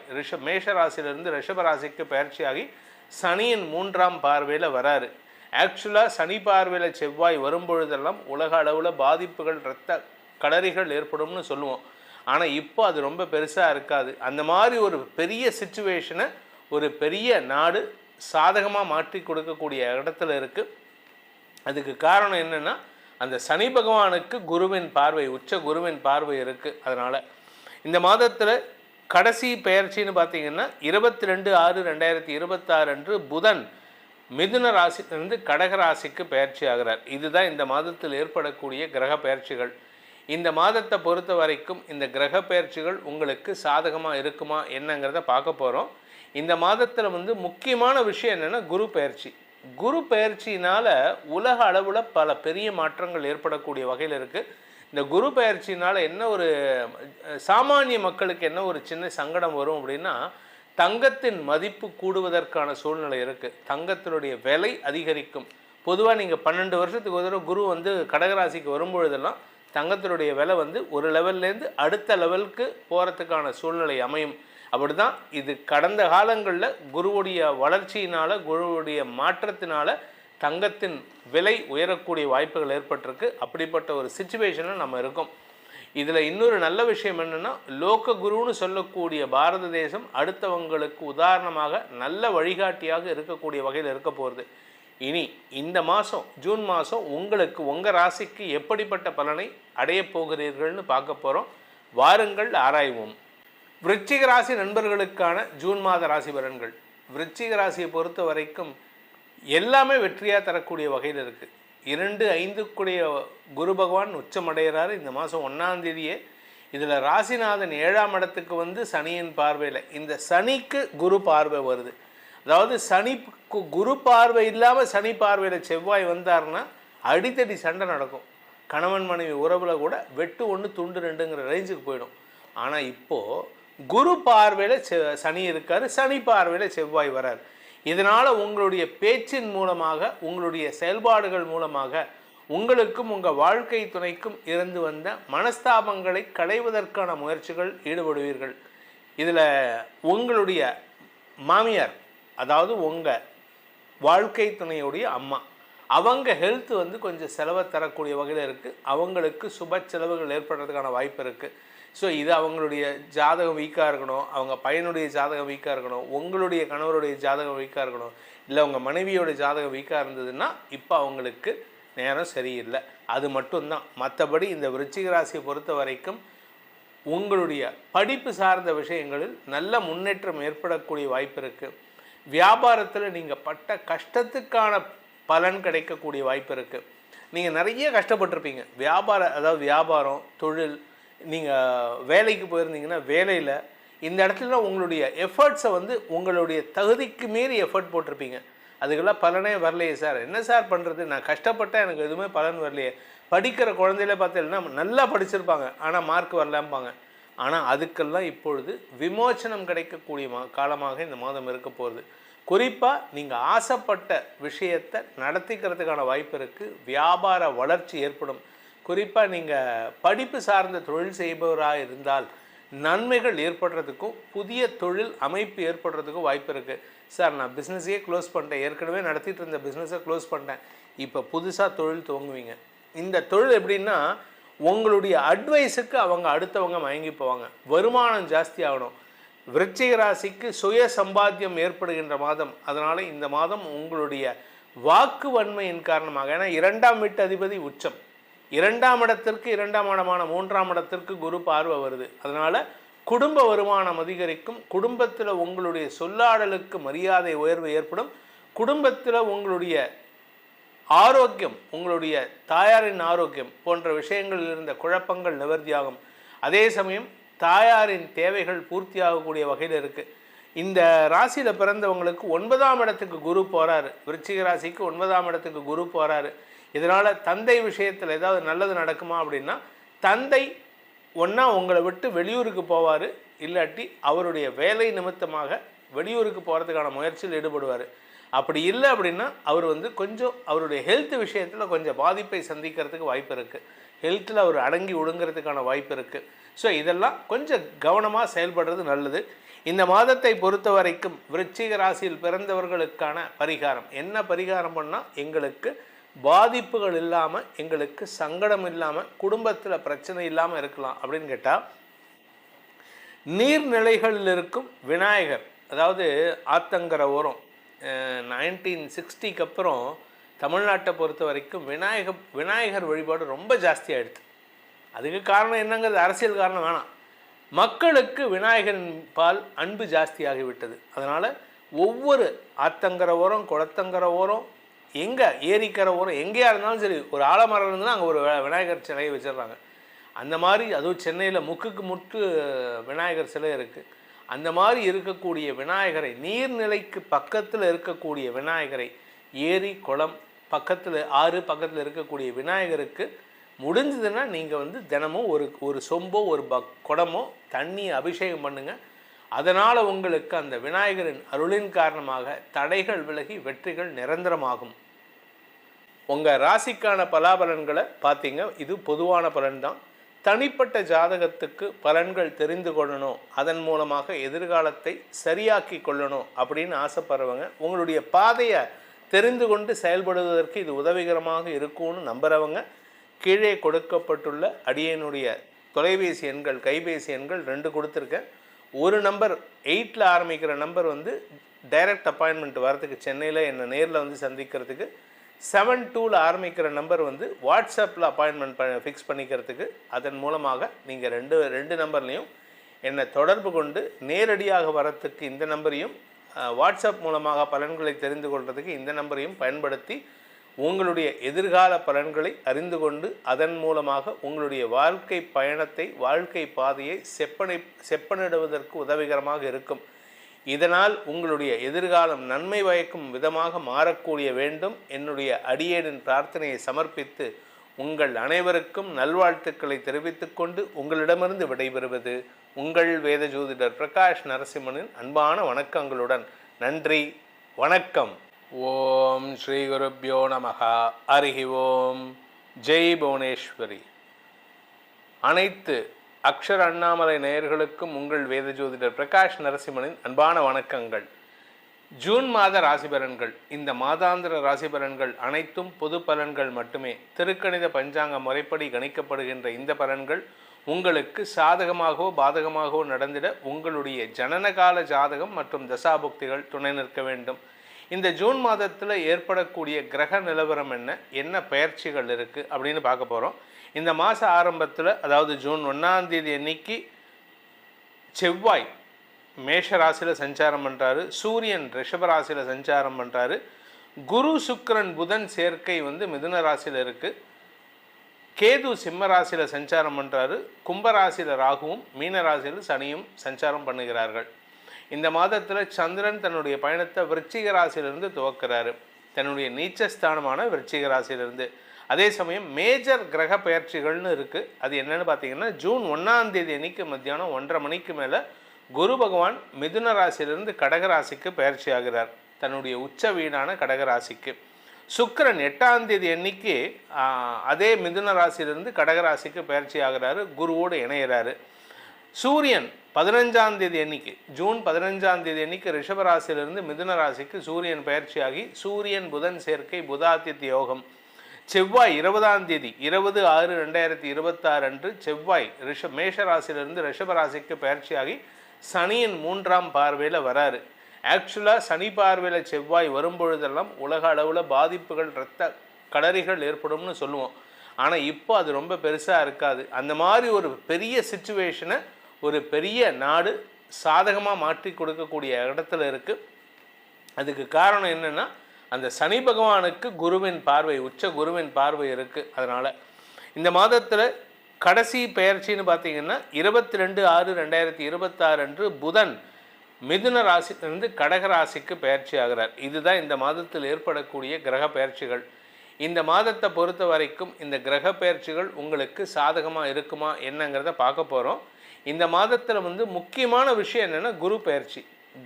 [SPEAKER 1] மேஷ ராசியிலிருந்து ரிஷபராசிக்கு பயிற்சியாகி சனியின் 3ஆம் பார்வையில் வராரு. ஆக்சுவலாக சனி பார்வையில் செவ்வாய் வரும்பொழுதெல்லாம் உலக அளவில் பாதிப்புகள், இரத்த களரிகள் ஏற்படும்னு சொல்லுவோம். ஆனால் இப்போ அது ரொம்ப பெருசாக இருக்காது. அந்த மாதிரி ஒரு பெரிய சிச்சுவேஷனை ஒரு பெரிய நாடு சாதகமாக மாற்றி கொடுக்கக்கூடிய இடத்துல இருக்குது. அதுக்கு காரணம் என்னென்னா, அந்த சனி பகவானுக்கு குருவின் பார்வை, உச்ச குருவின் பார்வை இருக்குது. அதனால் இந்த மாதத்தில் கடைசி பெயர்ச்சின்னு பார்த்தீங்கன்னா 22/6/2026 அன்று புதன் மிதுன ராசியிலிருந்து கடக ராசிக்கு பெயர்ச்சி ஆகிறார். இதுதான் இந்த மாதத்தில் ஏற்படக்கூடிய கிரக பெயர்ச்சிகள். இந்த மாதத்தை பொறுத்த வரைக்கும் இந்த கிரக பெயர்ச்சிகள் உங்களுக்கு சாதகமாக இருக்குமா என்னங்கிறத பார்க்க போகிறோம். இந்த மாதத்தில் முக்கியமான விஷயம் என்னென்னா குரு பெயர்ச்சி. குரு பெயர்ச்சினால் உலக அளவில் பல பெரிய மாற்றங்கள் ஏற்படக்கூடிய வகையில் இருக்குது. இந்த குரு பெயர்ச்சினால் என்ன ஒரு சாமானிய மக்களுக்கு என்ன ஒரு சின்ன சங்கடம் வரும் அப்படின்னா, தங்கத்தின் மதிப்பு கூடுவதற்கான சூழ்நிலை இருக்குது. தங்கத்தினுடைய விலை அதிகரிக்கும். பொதுவாக நீங்கள் 12 வருஷத்துக்கு ஒரு தடவை குரு கடகராசிக்கு வரும்பொழுதெல்லாம் தங்கத்தினுடைய விலை ஒரு லெவல்லேருந்து அடுத்த லெவலுக்கு போகிறதுக்கான சூழ்நிலை அமையும். அப்படி தான் இது கடந்த காலங்களில் குருவுடைய வளர்ச்சியினால், குருவுடைய மாற்றத்தினால் தங்கத்தின் விலை உயரக்கூடிய வாய்ப்புகள் ஏற்பட்டிருக்கு. அப்படிப்பட்ட ஒரு சிச்சுவேஷனில் நம்ம இருக்கோம். இதில் இன்னொரு நல்ல விஷயம் என்னென்னா, லோக குருன்னு சொல்லக்கூடிய பாரத தேசம் அடுத்தவங்களுக்கு உதாரணமாக நல்ல வழிகாட்டியாக இருக்கக்கூடிய வகையில் இருக்க போகிறது. இனி இந்த மாதம் ஜூன் மாதம் உங்களுக்கு உங்கள் ராசிக்கு எப்படிப்பட்ட பலனை அடையப் போகிறீர்கள்னு பார்க்க போகிறோம். வாருங்கள் ஆராய்வோம். விருச்சிக ராசி நண்பர்களுக்கான ஜூன் மாத ராசி பலன்கள். விருச்சிக ராசியை பொறுத்த வரைக்கும் எல்லாமே வெற்றியாக தரக்கூடிய வகையில் இருக்குது. 2-5 குரு பகவான் உச்சமடைகிறார் இந்த மாதம் 1ஆம் தேதியே. இதில் ராசிநாதன் 7ஆம் இடத்துக்கு சனியின் பார்வையில், இந்த சனிக்கு குரு பார்வை வருது. அதாவது சனிக்கு குரு பார்வை இல்லாமல் சனி பார்வையில் செவ்வாய் வந்தார்னா அடித்தடி சண்டை நடக்கும். கணவன் மனைவி உறவில் கூட வெட்டு 1 துண்டு 2ங்கிற ரேஞ்சுக்கு போயிடும். ஆனால் இப்போது குரு பார்வையில் சனி இருக்கார், சனி பார்வையில் செவ்வாய் வரார். இதனால் உங்களுடைய பேச்சின் மூலமாக, உங்களுடைய செயல்பாடுகள் மூலமாக உங்களுக்கும் உங்கள் வாழ்க்கை துணைக்கும் இருந்து வந்த மனஸ்தாபங்களை களைவதற்கான முயற்சிகள் ஈடுபடுவீர்கள். இதில் உங்களுடைய மாமியார், அதாவது உங்கள் வாழ்க்கை துணையுடைய அம்மா, அவங்க ஹெல்த் கொஞ்சம் செலவை தரக்கூடிய வகையில் இருக்குது. அவங்களுக்கு சுப செலவுகள் ஏற்படுறதுக்கான வாய்ப்பு இருக்குது. ஸோ இது அவங்களுடைய ஜாதகம் வீக்காக இருக்கணும், அவங்க பையனுடைய ஜாதகம் வீக்காக இருக்கணும், உங்களுடைய கணவருடைய ஜாதகம் வீக்காக இருக்கணும், இல்லை உங்கள் மனைவியோட ஜாதகம் வீக்காக இருந்ததுன்னா இப்போ அவங்களுக்கு நேரம் சரியில்லை. அது மட்டும்தான். மற்றபடி இந்த விருச்சிக ராசியை பொறுத்த வரைக்கும் உங்களுடைய படிப்பு சார்ந்த விஷயங்களில் நல்ல முன்னேற்றம் ஏற்படக்கூடிய வாய்ப்பு இருக்குது. வியாபாரத்தில் நீங்கள் பட்ட கஷ்டத்துக்கான பலன் கிடைக்கக்கூடிய வாய்ப்பு இருக்குது. நீங்கள் நிறைய கஷ்டப்பட்டிருப்பீங்க. வியாபாரம், தொழில், நீங்கள் வேலைக்கு போயிருந்தீங்கன்னா வேலையில் இந்த இடத்துல உங்களுடைய எஃபர்ட்ஸை உங்களுடைய தகுதிக்கு மீறி எஃபர்ட் போட்டிருப்பீங்க. அதுக்கெல்லாம் பலனே வரலையே சார், என்ன சார் பண்ணுறது, நான் கஷ்டப்பட்டேன் எனக்கு எதுவுமே பலன் வரலையே. படிக்கிற குழந்தையில பார்த்தீங்கன்னா நல்லா படிச்சிருப்பாங்க, ஆனால் மார்க் வரலாம்பாங்க. ஆனால் அதுக்கெல்லாம் இப்பொழுது விமோச்சனம் கிடைக்கக்கூடிய காலமாக இந்த மாதம் இருக்க போகுது. குறிப்பாக நீங்கள் ஆசைப்பட்ட விஷயத்தை நடத்திக்கிறதுக்கான வாய்ப்பு இருக்குது. வியாபார வளர்ச்சி ஏற்படும். குறிப்பாக நீங்கள் படிப்பு சார்ந்த தொழில் செய்பவராக இருந்தால் நன்மைகள் ஏற்படுறதுக்கும் புதிய தொழில் அமைப்பு ஏற்படுறதுக்கும் வாய்ப்பு இருக்குது. சார் நான் பிஸ்னஸையே க்ளோஸ் பண்ணிட்டேன், ஏற்கனவே நடத்திட்டு இருந்த பிஸ்னஸை க்ளோஸ் பண்ணிட்டேன், இப்போ புதுசாக தொழில் துவங்குவீங்க. இந்த தொழில் எப்படின்னா, உங்களுடைய அட்வைஸுக்கு அடுத்தவங்க மயங்கி போவாங்க. வருமானம் ஜாஸ்தி ஆகணும். விருச்சிக ராசிக்கு சுய சம்பாத்தியம் ஏற்படுகின்ற மாதம். அதனால் இந்த மாதம் உங்களுடைய வாக்கு வன்மையின் காரணமாக, ஏன்னா 2ஆம் வீட்டு அதிபதி உச்சம், 2ஆம் இடத்திற்கு 2ஆம் இடமான 3ஆம் இடத்திற்கு குரு பார்வை வருது. அதனால் குடும்ப வருமானம் அதிகரிக்கும். குடும்பத்தில் உங்களுடைய சொல்லாடலுக்கு மரியாதை உயர்வு ஏற்படும். குடும்பத்தில் உங்களுடைய ஆரோக்கியம், உங்களுடைய தாயாரின் ஆரோக்கியம் போன்ற விஷயங்களில் இருந்த குழப்பங்கள் நிவர்த்தியாகும். அதே சமயம் தாயாரின் தேவைகள் பூர்த்தியாகக்கூடிய வகையில் இருக்குது. இந்த ராசியில் பிறந்தவங்களுக்கு 9ஆம் இடத்துக்கு குரு போகிறாரு. விருச்சிக ராசிக்கு 9ஆம் இடத்துக்கு குரு போகிறாரு. இதனால் தந்தை விஷயத்தில் ஏதாவது நல்லது நடக்குமா அப்படின்னா, தந்தை ஒன்றா உங்களை விட்டு வெளியூருக்கு போவார், இல்லாட்டி அவருடைய வேலை நிமித்தமாக வெளியூருக்கு போகிறதுக்கான முயற்சியில் ஈடுபடுவார். அப்படி இல்லை அப்படின்னா அவர் கொஞ்சம் அவருடைய ஹெல்த் விஷயத்தில் கொஞ்சம் பாதிப்பை சந்திக்கிறதுக்கு வாய்ப்பு இருக்குது. ஹெல்த்தில் அவர் அடங்கி ஒடுங்கிறதுக்கான வாய்ப்பு இருக்குது. ஸோ இதெல்லாம் கொஞ்சம் கவனமாக செயல்படுறது நல்லது. இந்த மாதத்தை பொறுத்த வரைக்கும் விருச்சிக ராசியில் பிறந்தவர்களுக்கான பரிகாரம் என்ன பரிகாரம் பண்ணால் எங்களுக்கு பாதிப்புகள் இல்லாமல், எங்களுக்கு சங்கடம் இல்லாமல், குடும்பத்தில் பிரச்சனை இல்லாமல் இருக்கலாம் அப்படின்னு கேட்டால், நீர்நிலைகளில் இருக்கும் விநாயகர், அதாவது ஆத்தங்கரை ஓரம் 1960க்கு அப்புறம் தமிழ்நாட்டை பொறுத்த வரைக்கும் விநாயகர் வழிபாடு ரொம்ப ஜாஸ்தி ஆகிடுது. அதுக்கு காரணம் என்னங்கிறது அரசியல் காரணம் வேணாம், மக்களுக்கு விநாயகரின் பால் அன்பு ஜாஸ்தியாகிவிட்டது. அதனால் ஒவ்வொரு ஆத்தங்கரை ஓரம், குளத்தங்கரை ஓரம், எங்கே ஏரிக்கரை ஓரம் எங்கேயா இருந்தாலும் சரி, ஒரு ஆலமரம் இருந்ததுன்னா அங்கே ஒரு விநாயகர் சிலையை வச்சிடுறாங்க. அந்த மாதிரி அதுவும் சென்னையில் முக்குக்கு முட்டு விநாயகர் சிலை இருக்குது. அந்த மாதிரி இருக்கக்கூடிய விநாயகரை, நீர்நிலைக்கு பக்கத்தில் இருக்கக்கூடிய விநாயகரை, ஏரி குளம் பக்கத்தில், ஆறு பக்கத்தில் இருக்கக்கூடிய விநாயகருக்கு முடிஞ்சதுன்னா நீங்கள் தினமும் ஒரு சொம்போ ஒரு குடமோ தண்ணி அபிஷேகம் பண்ணுங்கள். அதனால் உங்களுக்கு அந்த விநாயகரின் அருளின் காரணமாக தடைகள் விலகி வெற்றிகள் நிரந்தரமாகும். உங்கள் ராசிக்கான பலாபலன்களை பார்த்தீங்க. இது பொதுவான பலன்தான். தனிப்பட்ட ஜாதகத்துக்கு பலன்கள் தெரிந்து கொள்ளணும், அதன் மூலமாக எதிர்காலத்தை சரியாக்கி கொள்ளணும் அப்படின்னு ஆசைப்படுறவங்க, உங்களுடைய பாதையை தெரிந்து கொண்டு செயல்படுவதற்கு இது உதவிகரமாக இருக்கும்னு நம்புகிறவங்க, கீழே கொடுக்கப்பட்டுள்ள அடியனுடைய தொலைபேசி எண்கள், கைபேசி எண்கள் 2 கொடுத்துருக்கேன். ஒரு நம்பர் 8ல் ஆரம்பிக்கிற நம்பர் டைரக்ட் அப்பாயின்மெண்ட் வரதுக்கு, சென்னையில் என்னை நேரில் சந்திக்கிறதுக்கு. 72ல் ஆரம்பிக்கிற நம்பர் வாட்ஸ்அப்பில் அப்பாயின்மெண்ட் ஃபிக்ஸ் பண்ணிக்கிறதுக்கு. அதன் மூலமாக நீங்கள் ரெண்டு நம்பர்லேயும் என்னை தொடர்பு கொண்டு நேரடியாக வரத்துக்கு இந்த நம்பரையும், வாட்ஸ்அப் மூலமாக பலன்களை தெரிந்து கொள்வதற்கு இந்த நம்பரையும் பயன்படுத்தி உங்களுடைய எதிர்கால பலன்களை அறிந்து கொண்டு அதன் மூலமாக உங்களுடைய வாழ்க்கை பயணத்தை, வாழ்க்கை பாதையை செப்பனிடுவதற்கு உதவிகரமாக இருக்கும். இதனால் உங்களுடைய எதிர்காலம் நன்மை பயக்கும் விதமாக மாறக்கூடிய வேண்டும். என்னுடைய அடியேனின் பிரார்த்தனையை சமர்ப்பித்து உங்கள் அனைவருக்கும் நல்வாழ்த்துக்களை தெரிவித்துக் கொண்டு உங்களிடமிருந்து விடைபெறுவது உங்கள் வேத ஜோதிடர் பிரகாஷ் நரசிம்மனின் அன்பான வணக்கங்களுடன். நன்றி, வணக்கம். ஓம் ஸ்ரீ குருப்யோ நமஹ. ஹரி ஓம். ஜெய் புவனேஸ்வரி. அனைத்து அக்ஷர அண்ணாமலை நேயர்களுக்கும் உங்கள் வேத ஜோதிடர் பிரகாஷ் நரசிம்மனின் அன்பான வணக்கங்கள். ஜூன் மாத ராசி பலன்கள். இந்த மாதாந்திர ராசி பலன்கள் அனைத்தும் பொது பலன்கள் மட்டுமே. திருக்கணித பஞ்சாங்க முறைப்படி கணிக்கப்படுகின்ற இந்த பலன்கள் உங்களுக்கு சாதகமாகவோ பாதகமாகவோ நடந்திட உங்களுடைய ஜனனகால ஜாதகம் மற்றும் தசாபுக்திகள் துணை நிற்க வேண்டும். இந்த ஜூன் மாதத்தில் ஏற்படக்கூடிய கிரக நிலவரம் என்ன பெயர்ச்சிகள் இருக்குது அப்படின்னு பார்க்க போகிறோம். இந்த மாத ஆரம்பத்தில், அதாவது ஜூன் 1ஆம் தேதி அன்னைக்கு செவ்வாய் மேஷ ராசியில் சஞ்சாரம் பண்ணுறாரு, சூரியன் ரிஷப ராசியில் சஞ்சாரம் பண்ணுறாரு, குரு சுக்கிரன் புதன் சேர்க்கை மிதுன ராசியில் இருக்குது, கேது சிம்ம ராசியில் சஞ்சாரம் பண்ணுறாரு, கும்பராசியில் ராகுவும் மீன ராசியில் சனியும் சஞ்சாரம் பண்ணுகிறார்கள். இந்த மாதத்தில் சந்திரன் தன்னுடைய பயணத்தை விருச்சிக ராசியிலிருந்து துவக்கிறாரு, தன்னுடைய நீச்சஸ்தானமான விருச்சிக ராசியிலிருந்து. அதே சமயம் மேஜர் கிரக பயிற்சிகள்னு இருக்குது. அது என்னென்னு பார்த்தீங்கன்னா, ஜூன் 1ஆம் தேதி அன்னைக்கு மத்தியானம் 1:30 மணிக்கு மேலே குரு பகவான் மிதுன ராசியிலிருந்து கடகராசிக்கு பயிற்சி ஆகிறார், தன்னுடைய உச்ச வீடான கடகராசிக்கு. சுக்கிரன் 8ஆம் தேதி அன்னைக்கு அதே மிதுன ராசியிலிருந்து கடகராசிக்கு பயிற்சி ஆகிறாரு, குருவோடு இணைகிறாரு. சூரியன் 15ஆம் தேதி அன்னைக்கு, ஜூன் 15ஆம் தேதி அன்னைக்கு ரிஷபராசியிலிருந்து மிதுன ராசிக்கு சூரியன் பயிற்சியாகி சூரியன் புதன் சேர்க்கை, புதாதித்ய யோகம். செவ்வாய் 20ஆம் தேதி 20/6/2026 அன்று செவ்வாய் மேஷ ராசியிலிருந்து ரிஷபராசிக்கு பயிற்சியாகி சனியின் 3ஆம் பார்வையில் வராரு. ஆக்சுவலாக சனி பார்வையில் செவ்வாய் வரும்பொழுதெல்லாம் உலக அளவில் பாதிப்புகள், இரத்த கடறிகள் ஏற்படும்னு சொல்லுவோம். ஆனால் இப்போ அது ரொம்ப பெருசாக இருக்காது. அந்த மாதிரி ஒரு பெரிய சிச்சுவேஷனை ஒரு பெரிய நாடு சாதகமாக மாற்றி கொடுக்கக்கூடிய இடத்துல இருக்குது. அதுக்கு காரணம் என்னென்னா, அந்த சனி பகவானுக்கு குருவின் பார்வை, உச்ச குருவின் பார்வை இருக்குது. அதனால் இந்த மாதத்தில் கடைசி பெயர்ச்சின்னு பார்த்தீங்கன்னா 22/6/2026 அன்று புதன் மிதுன ராசியிலிருந்து கடகராசிக்கு பயிற்சி ஆகிறார். இதுதான் இந்த மாதத்தில் ஏற்படக்கூடிய கிரக பயிற்சிகள். இந்த மாதத்தை பொறுத்த வரைக்கும் இந்த கிரக பயிற்சிகள் உங்களுக்கு சாதகமாக இருக்குமா என்னங்கிறத பார்க்க போகிறோம். இந்த மாதத்தில் முக்கியமான விஷயம் என்னென்னா குரு பயிற்சி.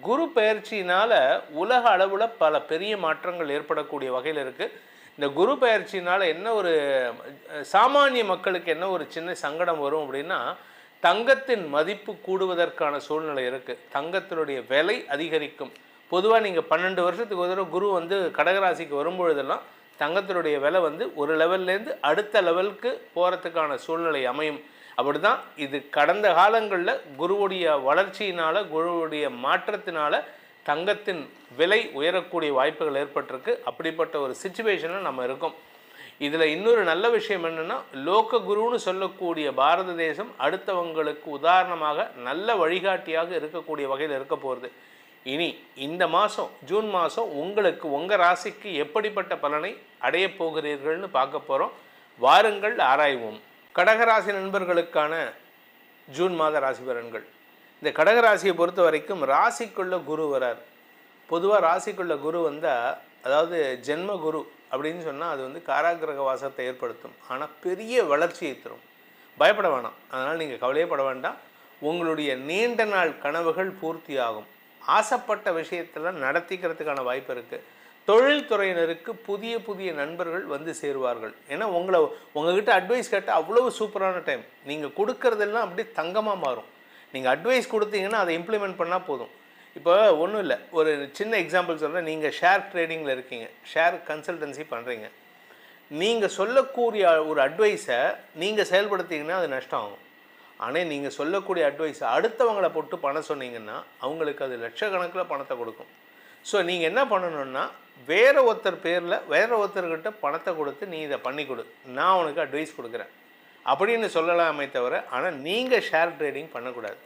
[SPEAKER 1] குரு பயிற்சினால் உலக அளவில் பல பெரிய மாற்றங்கள் ஏற்படக்கூடிய வகையில் இருக்குது. இந்த குரு பயிற்சினால் என்ன ஒரு சாமானிய மக்களுக்கு என்ன ஒரு சின்ன சங்கடம் வரும் அப்படின்னா, தங்கத்தின் மதிப்பு கூடுவதற்கான சூழ்நிலை இருக்குது. தங்கத்தினுடைய விலை அதிகரிக்கும். பொதுவாக நீங்கள் 12 வருஷத்துக்கு ஒரு தடவை குரு வந்து கடகராசிக்கு வரும்பொழுதெல்லாம் தங்கத்தினுடைய விலை வந்து ஒரு லெவல்லேருந்து அடுத்த லெவலுக்கு போகிறதுக்கான சூழ்நிலை அமையும். அப்படி தான் இது கடந்த காலங்களில் குருவுடைய வளர்ச்சியினால், குருவுடைய மாற்றத்தினால தங்கத்தின் விலை உயரக்கூடிய வாய்ப்புகள் ஏற்பட்டிருக்கு. அப்படிப்பட்ட ஒரு சிச்சுவேஷனில் நம்ம இருக்கோம். இதில் இன்னொரு நல்ல விஷயம் என்னென்னா, லோக குருன்னு சொல்லக்கூடிய பாரத தேசம் அடுத்தவங்களுக்கு உதாரணமாக நல்ல வழிகாட்டியாக இருக்கக்கூடிய வகையில் இருக்க போகிறது. இனி இந்த மாதம் ஜூன் மாதம் உங்களுக்கு உங்கள் ராசிக்கு எப்படிப்பட்ட பலனை அடையப் போகிறீர்கள்னு பார்க்க போகிறோம். வாருங்கள் ஆராய்வோம். கடகராசி நண்பர்களுக்கான ஜூன் மாத ராசி பலன்கள். இந்த கடகராசியை பொறுத்த வரைக்கும் ராசிக்குள்ள குரு வரார். பொதுவாக ராசிக்குள்ள குரு வந்தால், அதாவது ஜென்ம குரு அப்படின்னு சொன்னால் அது வந்து காராகிரக வாசத்தை ஏற்படுத்தும். ஆனால் பெரிய வளர்ச்சியை தரும். பயப்பட வேணாம். அதனால் நீங்கள் கவலையப்பட வேண்டாம். உங்களுடைய நீண்ட நாள் கனவுகள் பூர்த்தி ஆகும். ஆசைப்பட்ட விஷயத்தில் நடத்திக்கிறதுக்கான வாய்ப்பு இருக்குது. தொழில்துறையினருக்கு புதிய புதிய நண்பர்கள் வந்து சேருவார்கள். ஏன்னா உங்ககிட்ட அட்வைஸ் கேட்டால் அவ்வளவு சூப்பரான டைம். நீங்கள் கொடுக்கறதெல்லாம் அப்படியே தங்கமாக மாறும். நீங்கள் அட்வைஸ் கொடுத்தீங்கன்னா அதை இம்ப்ளிமெண்ட் பண்ணால் போதும். இப்போ ஒன்றும் இல்லை, ஒரு சின்ன எக்ஸாம்பிள் சொல்கிறேன். நீங்கள் ஷேர் ட்ரேடிங்கில் இருக்கீங்க, ஷேர் கன்சல்டன்சி பண்ணுறீங்க. நீங்கள் சொல்லக்கூடிய ஒரு அட்வைஸை நீங்கள் செயல்படுத்திங்கன்னா அது நஷ்டம் ஆகும். ஆனால் நீங்கள் சொல்லக்கூடிய அட்வைஸை அடுத்தவங்களை போட்டு பணம் சொன்னீங்கன்னா அவங்களுக்கு அது லட்சக்கணக்கில் பணத்தை கொடுக்கும். ஸோ நீங்கள் என்ன பண்ணணுன்னா, வேறு ஒருத்தர் பேரில் வேறு ஒருத்தர்கிட்ட பணத்தை கொடுத்து நீ இதை பண்ணி கொடு, நான் உனக்கு அட்வைஸ் கொடுக்குறேன் அப்படின்னு சொல்லலாமே தவிர, ஆனால் நீங்கள் ஷேர் ட்ரேடிங் பண்ணக்கூடாது.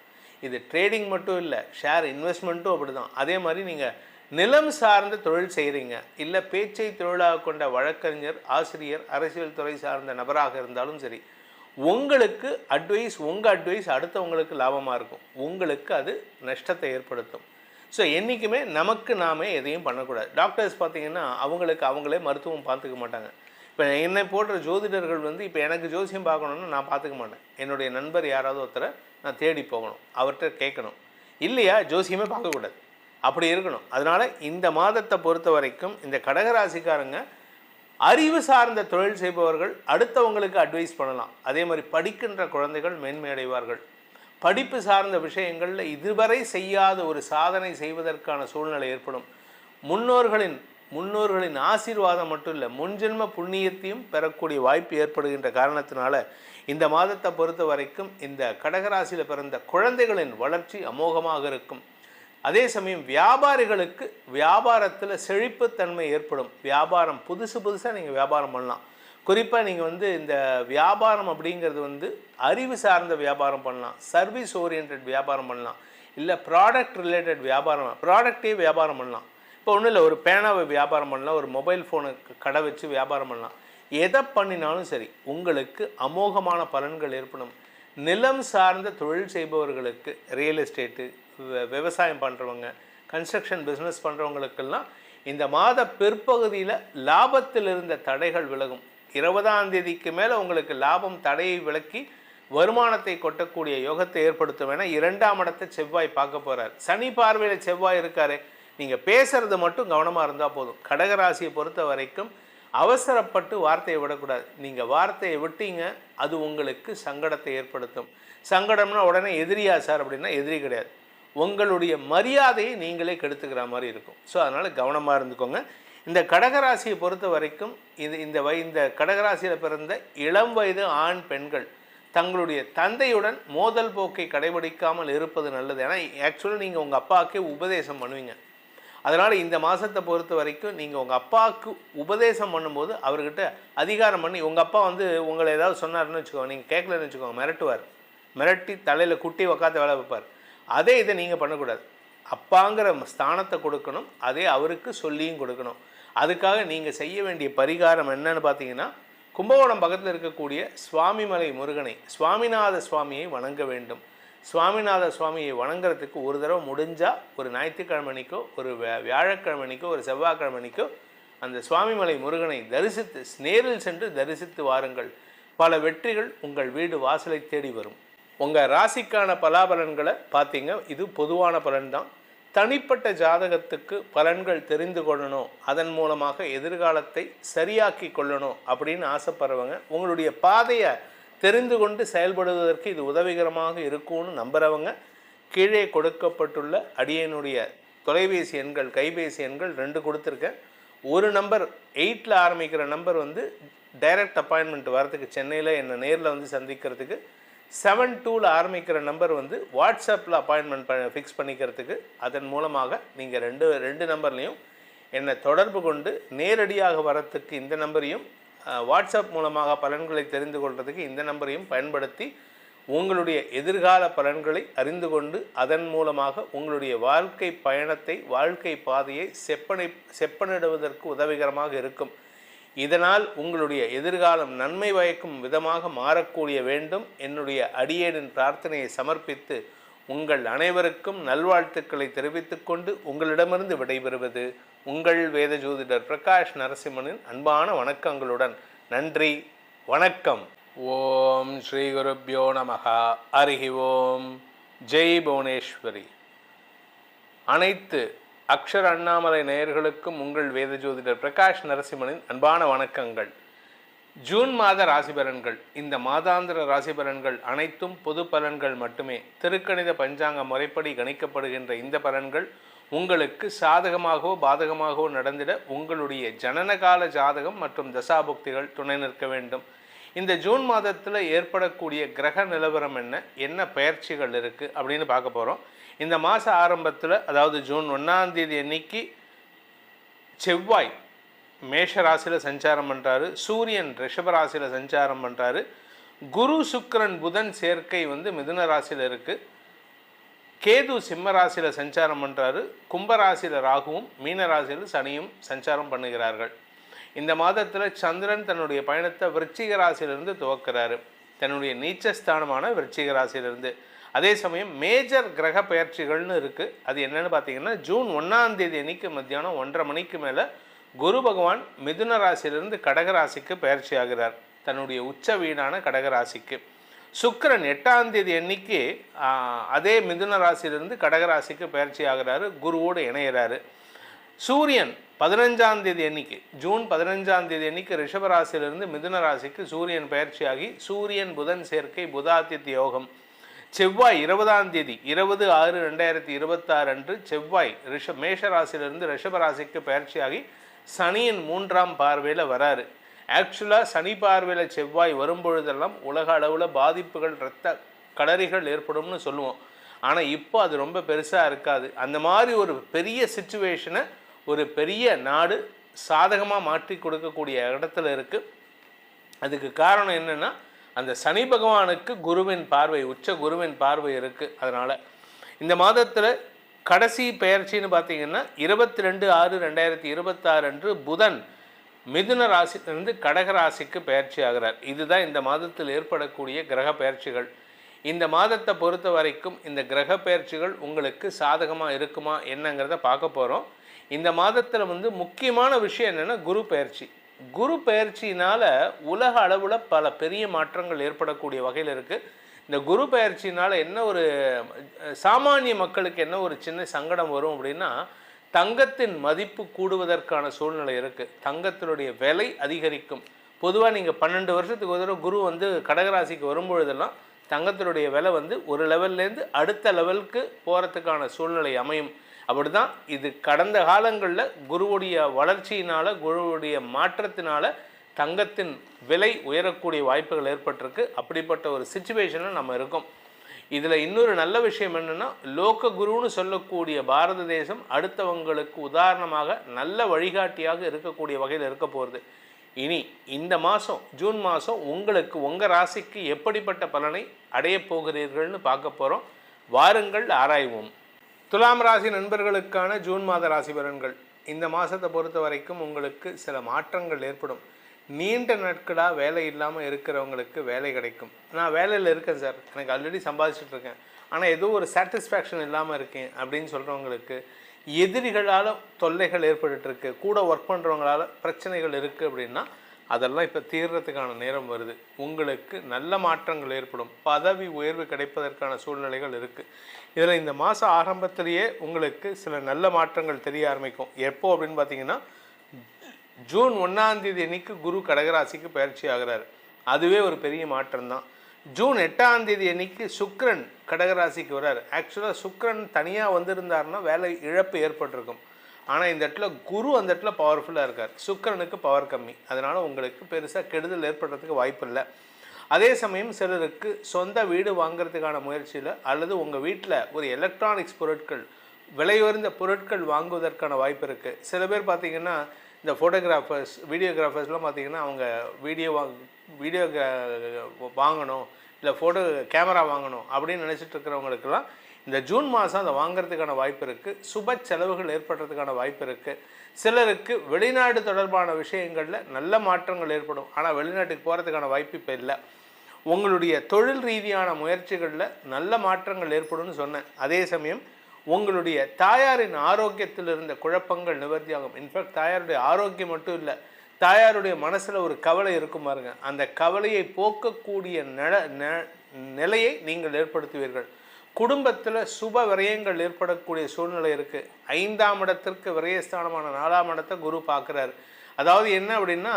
[SPEAKER 1] இது ட்ரேடிங் மட்டும் இல்லை, ஷேர் இன்வெஸ்ட்மெண்ட்டும் அப்படி தான். அதே மாதிரி நீங்கள் நிலம் சார்ந்த தொழில் செய்கிறீங்க, இல்லை பேச்சை தொழிலாக கொண்ட வழக்கறிஞர், ஆசிரியர், அரசியல் துறை சார்ந்த நபராக இருந்தாலும் சரி, உங்களுக்கு அட்வைஸ், உங்கள் அட்வைஸ் அடுத்தவங்களுக்கு லாபமாக இருக்கும், உங்களுக்கு அது நஷ்டத்தை ஏற்படுத்தும். ஸோ என்றைக்குமே நமக்கு நாமே எதையும் பண்ணக்கூடாது. டாக்டர்ஸ் பார்த்திங்கன்னா அவங்களுக்கு அவங்களே மருத்துவம் பார்த்துக்க மாட்டாங்க. இப்போ என்னை போன்ற ஜோதிடர்கள் வந்து இப்போ எனக்கு ஜோசியம் பார்க்கணுன்னு நான் பார்த்துக்க மாட்டேன். என்னுடைய நண்பர் யாராவது ஒருத்தரை நான் தேடி போகணும், அவர்கிட்ட கேட்கணும். இல்லையா ஜோசியமே பார்க்கக்கூடாது, அப்படி இருக்கணும். அதனால் இந்த மாதத்தை பொறுத்த வரைக்கும் இந்த கடகராசிக்காரங்க அறிவு சார்ந்த தொழில் செய்பவர்கள் அடுத்தவங்களுக்கு அட்வைஸ் பண்ணலாம். அதே மாதிரி படிக்கின்ற குழந்தைகள் மேன்மையடைவார்கள். படிப்பு சார்ந்த விஷயங்களில் இதுவரை செய்யாத ஒரு சாதனை செய்வதற்கான சூழ்நிலை ஏற்படும். முன்னோர்களின் ஆசீர்வாதம் மட்டும் இல்லை, முன்ஜென்ம புண்ணியத்தையும் பெறக்கூடிய வாய்ப்பு ஏற்படுகின்ற காரணத்தினால இந்த மாதத்தை பொறுத்த வரைக்கும் இந்த கடகராசியில் பிறந்த குழந்தைகளின் வளர்ச்சி அமோகமாக இருக்கும். அதே சமயம் வியாபாரிகளுக்கு வியாபாரத்தில் செழிப்புத்தன்மை ஏற்படும். வியாபாரம் புதுசாக நீங்கள் வியாபாரம் பண்ணலாம். குறிப்பாக நீங்கள் வந்து இந்த வியாபாரம் அப்படிங்கிறது வந்து அறிவு சார்ந்த வியாபாரம் பண்ணலாம், சர்வீஸ் ஓரியன்ட் வியாபாரம் பண்ணலாம், இல்லை ப்ராடக்ட் ரிலேட்டட் வியாபாரம், ப்ராடக்டே வியாபாரம் பண்ணலாம். இப்போ ஒன்றும் இல்லை, ஒரு பேனாவை வியாபாரம் பண்ணலாம், ஒரு மொபைல் ஃபோனுக்கு கடை வச்சு வியாபாரம் பண்ணலாம். எதை பண்ணினாலும் சரி உங்களுக்கு அமோகமான பலன்கள் ஏற்படும். நிலம் சார்ந்த தொழில் செய்பவர்களுக்கு, ரியல் எஸ்டேட்டு, விவசாயம் பண்ணுறவங்க, கன்ஸ்ட்ரக்ஷன் பிஸ்னஸ் பண்ணுறவங்களுக்கெல்லாம் இந்த மாத பிற்பகுதியில் லாபத்தில் இருந்த தடைகள் விலகும். 20ஆம் தேதிக்கு மேலே உங்களுக்கு லாபம் தடையை விலக்கி வருமானத்தை கொட்டக்கூடிய யோகத்தை ஏற்படுத்தும். வேணா 2ஆம் இடத்தை செவ்வாய் பார்க்க போகிறார். சனி பார்வையில் செவ்வாய் இருக்காரு. நீங்கள் பேசுகிறது மட்டும் கவனமாக இருந்தால் போதும். கடகராசியை பொறுத்த வரைக்கும் அவசரப்பட்டு வார்த்தையை விடக்கூடாது. நீங்கள் வார்த்தையை விட்டீங்க, அது உங்களுக்கு சங்கடத்தை ஏற்படுத்தும். சங்கடம்னா உடனே எதிரியா சார் அப்படின்னா எதிரி கிடையாது. உங்களுடைய மரியாதையை நீங்களே கெடுத்துக்கிற மாதிரி இருக்கும். ஸோ அதனால் கவனமாக இருந்துக்கோங்க. இந்த கடகராசியை பொறுத்த வரைக்கும் இந்த கடகராசியில் பிறந்த இளம் வயது ஆண் பெண்கள் தங்களுடைய தந்தையுடன் மோதல் போக்கை கடைபிடிக்காமல் இருப்பது நல்லது. ஏன்னா ஆக்சுவலாக நீங்கள் உங்கள் அப்பாவுக்கே உபதேசம் பண்ணுவீங்க. அதனால் இந்த மாதத்தை பொறுத்த வரைக்கும் நீங்கள் உங்கள் அப்பாவுக்கு உபதேசம் பண்ணும்போது அவர்கிட்ட அதிகாரம் பண்ணி, உங்கள் அப்பா வந்து உங்களை ஏதாவது சொன்னார்னு வச்சுக்கோங்க, நீங்கள் கேட்கலன்னு வச்சுக்கோங்க, மிரட்டுவார். மிரட்டி தலையில் குட்டி உக்காத்த வேலை வைப்பார். அதே இதை நீங்கள் பண்ணக்கூடாது. அப்பாங்கிற ஸ்தானத்தை கொடுக்கணும், அதே அவருக்கு சொல்லியும் கொடுக்கணும். அதுக்காக நீங்கள் செய்ய வேண்டிய பரிகாரம் என்னன்னு பார்த்தீங்கன்னா, கும்பகோணம் பக்கத்தில் இருக்கக்கூடிய சுவாமிமலை முருகனை, சுவாமிநாத சுவாமியை வணங்க வேண்டும். சுவாமிநாத சுவாமியை வணங்குறதுக்கு ஒரு தடவை முடிஞ்சால் ஒரு ஞாயிற்றுக்கிழமைக்கோ, ஒரு வியாழக்கிழமைக்கோ, ஒரு செவ்வாய்க்கிழமைக்கோ அந்த சுவாமிமலை முருகனை தரிசித்து, நேரில் சென்று தரிசித்து வாருங்கள். பல வெற்றிகள் உங்கள் வீடு வாசலை தேடி வரும். உங்கள் ராசிக்கான பலாபலன்களை பார்த்தீங்க, இது பொதுவான பலன்தான். தனிப்பட்ட ஜாதகத்துக்கு பலன்கள் தெரிந்து கொள்ளணும், அதன் மூலமாக எதிர்காலத்தை சரியாக்கி கொள்ளணும் அப்படின்னு ஆசைப்படுறவங்க உங்களுடைய பாதையை தெரிந்து கொண்டு செயல்படுவதற்கு இது உதவிகரமாக இருக்கும்னு நம்புகிறவங்க கீழே கொடுக்கப்பட்டுள்ள அடியனுடைய தொலைபேசி எண்கள், கைபேசி எண்கள் 2 கொடுத்துருக்கேன். ஒரு நம்பர் 8ல் ஆரம்பிக்கிற நம்பர் வந்து டைரக்ட் அப்பாயின்மெண்ட் வரதுக்கு, சென்னையில் என்னை நேரில் வந்து சந்திக்கிறதுக்கு. 72ல் ஆரம்பிக்கிற நம்பர் வந்து வாட்ஸ்அப்பில் அப்பாயின்மெண்ட் ஃபிக்ஸ் பண்ணிக்கிறதுக்கு. அதன் மூலமாக நீங்கள் ரெண்டு நம்பர்லேயும் என்னை தொடர்பு கொண்டு நேரடியாக வரத்துக்கு இந்த நம்பரையும், வாட்ஸ்அப் மூலமாக பலன்களை தெரிந்து கொள்வதற்கு இந்த நம்பரையும் பயன்படுத்தி உங்களுடைய எதிர்கால பலன்களை அறிந்து கொண்டு அதன் மூலமாக உங்களுடைய வாழ்க்கை பயணத்தை, வாழ்க்கை பாதையை செப்பனிடுவதற்கு உதவிகரமாக இருக்கும். இதனால் உங்களுடைய எதிர்காலம் நன்மை பயக்கும் விதமாக மாறக்கூடிய வேண்டும். என்னுடைய அடியேனின் பிரார்த்தனையை சமர்ப்பித்து உங்கள் அனைவருக்கும் நல்வாழ்த்துக்களை தெரிவித்துக் கொண்டு உங்களிடமிருந்து விடைபெறுவது உங்கள் வேத ஜோதிடர் பிரகாஷ் நரசிம்மனின் அன்பான வணக்கங்களுடன். நன்றி, வணக்கம். ஓம் ஸ்ரீ குருப்யோ நமஹ. ஹரிஹி ஓம். ஜெய் புவனேஸ்வரி. அனைத்து அக்ஷர அண்ணாமலை நேயர்களுக்கும் உங்கள் வேத ஜோதிடர் பிரகாஷ் நரசிம்மனின் அன்பான வணக்கங்கள். ஜூன் மாத ராசி பலன்கள். இந்த மாதாந்திர ராசி பலன்கள் அனைத்தும் பொது பலன்கள் மட்டுமே. திருக்கணித பஞ்சாங்க முறைப்படி கணிக்கப்படுகின்ற இந்த பலன்கள் உங்களுக்கு சாதகமாகவோ பாதகமாகவோ நடந்திட உங்களுடைய ஜனனகால ஜாதகம் மற்றும் தசாபுக்திகள் துணை நிற்க வேண்டும். இந்த ஜூன் மாதத்தில் ஏற்படக்கூடிய கிரக நிலவரம் என்ன பெயர்ச்சிகள் இருக்குது அப்படின்னு பார்க்க போகிறோம். இந்த மாத ஆரம்பத்தில், அதாவது ஜூன் 1ஆம் தேதி அன்னைக்கு செவ்வாய் மேஷ ராசியில் சஞ்சாரம் பண்ணுறாரு, சூரியன் ரிஷப ராசியில் சஞ்சாரம் பண்ணுறாரு, குரு சுக்கிரன் புதன் சேர்க்கை வந்து மிதுன ராசியில் இருக்குது, கேது சிம்ம ராசியில் சஞ்சாரம் பண்ணுறாரு, கும்பராசியில் ராகுவும் மீன ராசியில் சனியும் சஞ்சாரம் பண்ணுகிறார்கள். இந்த மாதத்தில் சந்திரன் தன்னுடைய பயணத்தை விருச்சிக ராசியிலிருந்து துவக்கிறாரு, தன்னுடைய நீச்சஸ்தானமான விருச்சிக ராசியிலிருந்து. அதே சமயம் மேஜர் கிரக பயிற்சிகள்னு இருக்குது. அது என்னென்னு பார்த்தீங்கன்னா, ஜூன் 1ஆம் தேதி அன்னைக்கு மத்தியானம் 1:30 மணிக்கு மேலே குரு பகவான் மிதுன ராசியிலிருந்து கடகராசிக்கு பயிற்சி ஆகிறார், தன்னுடைய உச்ச வீடான கடகராசிக்கு. சுக்கிரன் 8ஆம் தேதி அன்னைக்கு அதே மிதுன ராசியிலிருந்து கடகராசிக்கு பயிற்சி ஆகிறாரு, குருவோடு இணைகிறாரு. சூரியன் 15ஆம் தேதி அன்னைக்கு, ஜூன் 15ஆம் தேதி அன்னைக்கு ரிஷபராசியிலிருந்து மிதுன ராசிக்கு சூரியன் பயிற்சியாகி சூரியன் புதன் சேர்க்கை, புதாதித்ய யோகம். செவ்வாய் 20ஆம் தேதி 20/6/2026 அன்று செவ்வாய் மேஷ ராசியிலிருந்து ரிஷபராசிக்கு பயிற்சியாகி சனியின் 3ஆம் பார்வையில் வராரு. ஆக்சுவலாக சனி பார்வையில் செவ்வாய் வரும்பொழுதெல்லாம் உலக அளவில் பாதிப்புகள், இரத்த கடறிகள் ஏற்படும்னு சொல்லுவோம். ஆனால் இப்போ அது ரொம்ப பெருசாக இருக்காது. அந்த மாதிரி ஒரு பெரிய சிச்சுவேஷனை ஒரு பெரிய நாடு சாதகமாக மாற்றி கொடுக்கக்கூடிய இடத்துல இருக்குது. அதுக்கு காரணம் என்னென்னா, அந்த சனி பகவானுக்கு குருவின் பார்வை, உச்ச குருவின் பார்வை இருக்குது. அதனால் இந்த மாதத்தில் கடைசி பெயர்ச்சின்னு பார்த்தீங்கன்னா 22/6/2026 அன்று புதன் மிதுன ராசியிலிருந்து கடகராசிக்கு பயிற்சி ஆகிறார். இதுதான் இந்த மாதத்தில் ஏற்படக்கூடிய கிரக பயிற்சிகள். இந்த மாதத்தை பொறுத்த வரைக்கும் இந்த கிரக பயிற்சிகள் உங்களுக்கு சாதகமாக இருக்குமா என்னங்கிறத பார்க்க போகிறோம். இந்த மாதத்தில் வந்து முக்கியமான விஷயம் என்னென்னா குரு பயிற்சி. குரு பயிற்சினால் உலக அளவில் பல பெரிய மாற்றங்கள் ஏற்படக்கூடிய வகையில் இருக்குது. இந்த குரு பயிற்சினால் என்ன ஒரு சாமானிய மக்களுக்கு என்ன ஒரு சின்ன சங்கடம் வரும் அப்படின்னா, தங்கத்தின் மதிப்பு கூடுவதற்கான சூழ்நிலை இருக்குது, தங்கத்தினுடைய விலை அதிகரிக்கும். பொதுவாக நீங்கள் 12 வருஷத்துக்கு ஒரு தடவை குரு வந்து கடகராசிக்கு வரும்பொழுதெல்லாம் தங்கத்தினுடைய விலை வந்து ஒரு லெவல்லேருந்து அடுத்த லெவலுக்கு போகிறதுக்கான சூழ்நிலை அமையும். அப்படி தான் இது கடந்த காலங்களில் குருவுடைய வளர்ச்சியினால், குருவுடைய மாற்றத்தினால் தங்கத்தின் விலை உயரக்கூடிய வாய்ப்புகள் ஏற்பட்டிருக்கு. அப்படிப்பட்ட ஒரு சிச்சுவேஷனில் நம்ம இருக்கோம். இதில் இன்னொரு நல்ல விஷயம் என்னென்னா, லோக குருன்னு சொல்லக்கூடிய பாரத தேசம் அடுத்தவங்களுக்கு உதாரணமாக நல்ல வழிகாட்டியாக இருக்கக்கூடிய வகையில் இருக்க போகிறது. இனி இந்த மாதம் ஜூன் மாதம் உங்களுக்கு உங்கள் ராசிக்கு எப்படிப்பட்ட பலனை அடையப் போகிறீர்கள்னு பார்க்க போகிறோம். வாருங்கள் ஆராய்வோம். துலாம் ராசி நண்பர்களுக்கான ஜூன் மாத ராசி பலன்கள். இந்த மாதத்தை பொறுத்த வரைக்கும் உங்களுக்கு சில மாற்றங்கள் ஏற்படும். நீண்ட நாட்களாக வேலை இல்லாமல் இருக்கிறவங்களுக்கு வேலை கிடைக்கும். நான் வேலையில் இருக்கேன் சார், எனக்கு ஆல்ரெடி சம்பாதிச்சுட்டு இருக்கேன், ஆனால் ஏதோ ஒரு சாட்டிஸ்ஃபேக்ஷன் இல்லாமல் இருக்கேன் அப்படின்னு சொல்கிறவங்களுக்கு, எதிரிகளால் தொல்லைகள் ஏற்பட்டுருக்கு, கூட ஒர்க் பண்ணுறவங்களால பிரச்சனைகள் இருக்குது அப்படின்னா அதெல்லாம் இப்போ தீர்றதுக்கான நேரம் வருது. உங்களுக்கு நல்ல மாற்றங்கள் ஏற்படும், பதவி உயர்வு கிடைப்பதற்கான சூழ்நிலைகள் இருக்குது. இதில் இந்த மாதம் ஆரம்பத்திலேயே உங்களுக்கு சில நல்ல மாற்றங்கள் தெரிய ஆரம்பிக்கும். எப்போ அப்படின்னு பார்த்தீங்கன்னா, ஜூன் 1ஆம் தேதி அன்னைக்கு குரு கடகராசிக்கு பயிற்சி ஆகிறார். அதுவே ஒரு பெரிய மாற்றம்தான். ஜூன் 8ஆம் தேதி அன்னைக்கு சுக்கிரன் கடகராசிக்கு வர்றார். ஆக்சுவலாக சுக்கிரன் தனியாக வந்திருந்தாருன்னா வேலை இழப்பு ஏற்பட்டிருக்கும். ஆனால் இந்த இடத்துல குரு அந்த இடத்துல பவர்ஃபுல்லாக இருக்கார். சுக்கிரனுக்கு பவர் கம்மி, அதனால் உங்களுக்கு பெருசாக கெடுதல் ஏற்படுறதுக்கு வாய்ப்பு இல்லை. அதே சமயம் சிலருக்கு சொந்த வீடு வாங்கிறதுக்கான முயற்சியில் அல்லது உங்கள் வீட்டில் ஒரு எலக்ட்ரானிக்ஸ் பொருட்கள் விலையுயர்ந்த பொருட்கள் வாங்குவதற்கான வாய்ப்பு இருக்குது. சில பேர் பார்த்திங்கன்னா இந்த ஃபோட்டோகிராஃபர்ஸ் வீடியோகிராஃபர்ஸ்லாம் பார்த்திங்கன்னா அவங்க வீடியோ வாங்கணும் இல்லை ஃபோட்டோ கேமரா வாங்கணும் அப்படின்னு நினச்சிட்டு இருக்கிறவங்களுக்கெல்லாம் இந்த ஜூன் மாதம் அதை வாங்கிறதுக்கான வாய்ப்பு இருக்குது. சுப செலவுகள் ஏற்படுறதுக்கான வாய்ப்பு இருக்குது. சிலருக்கு வெளிநாடு தொடர்பான விஷயங்களில் நல்ல மாற்றங்கள் ஏற்படும். ஆனால் வெளிநாட்டுக்கு போகிறதுக்கான வாய்ப்பு இப்போ இல்லை. உங்களுடைய தொழில் ரீதியான முயற்சிகளில் நல்ல மாற்றங்கள் ஏற்படும்னு சொன்னேன். அதே சமயம் உங்களுடைய தாயாரின் ஆரோக்கியத்தில் இருந்த குழப்பங்கள் நிவர்த்தியாகும். இன்ஃபேக்ட் தாயாருடைய ஆரோக்கியம் மட்டும் இல்லை, தாயாருடைய மனசில் ஒரு கவலை இருக்கும் பாருங்க, அந்த கவலையை போக்கக்கூடிய நிலையை நீங்கள் ஏற்படுத்துவீர்கள். குடும்பத்தில் சுப விரயங்கள் ஏற்படக்கூடிய சூழ்நிலை இருக்குது. 5ஆம் இடத்திற்கு விரயஸ்தானமான 4ஆம் இடத்தை குரு பார்க்குறாரு. அதாவது என்ன அப்படின்னா,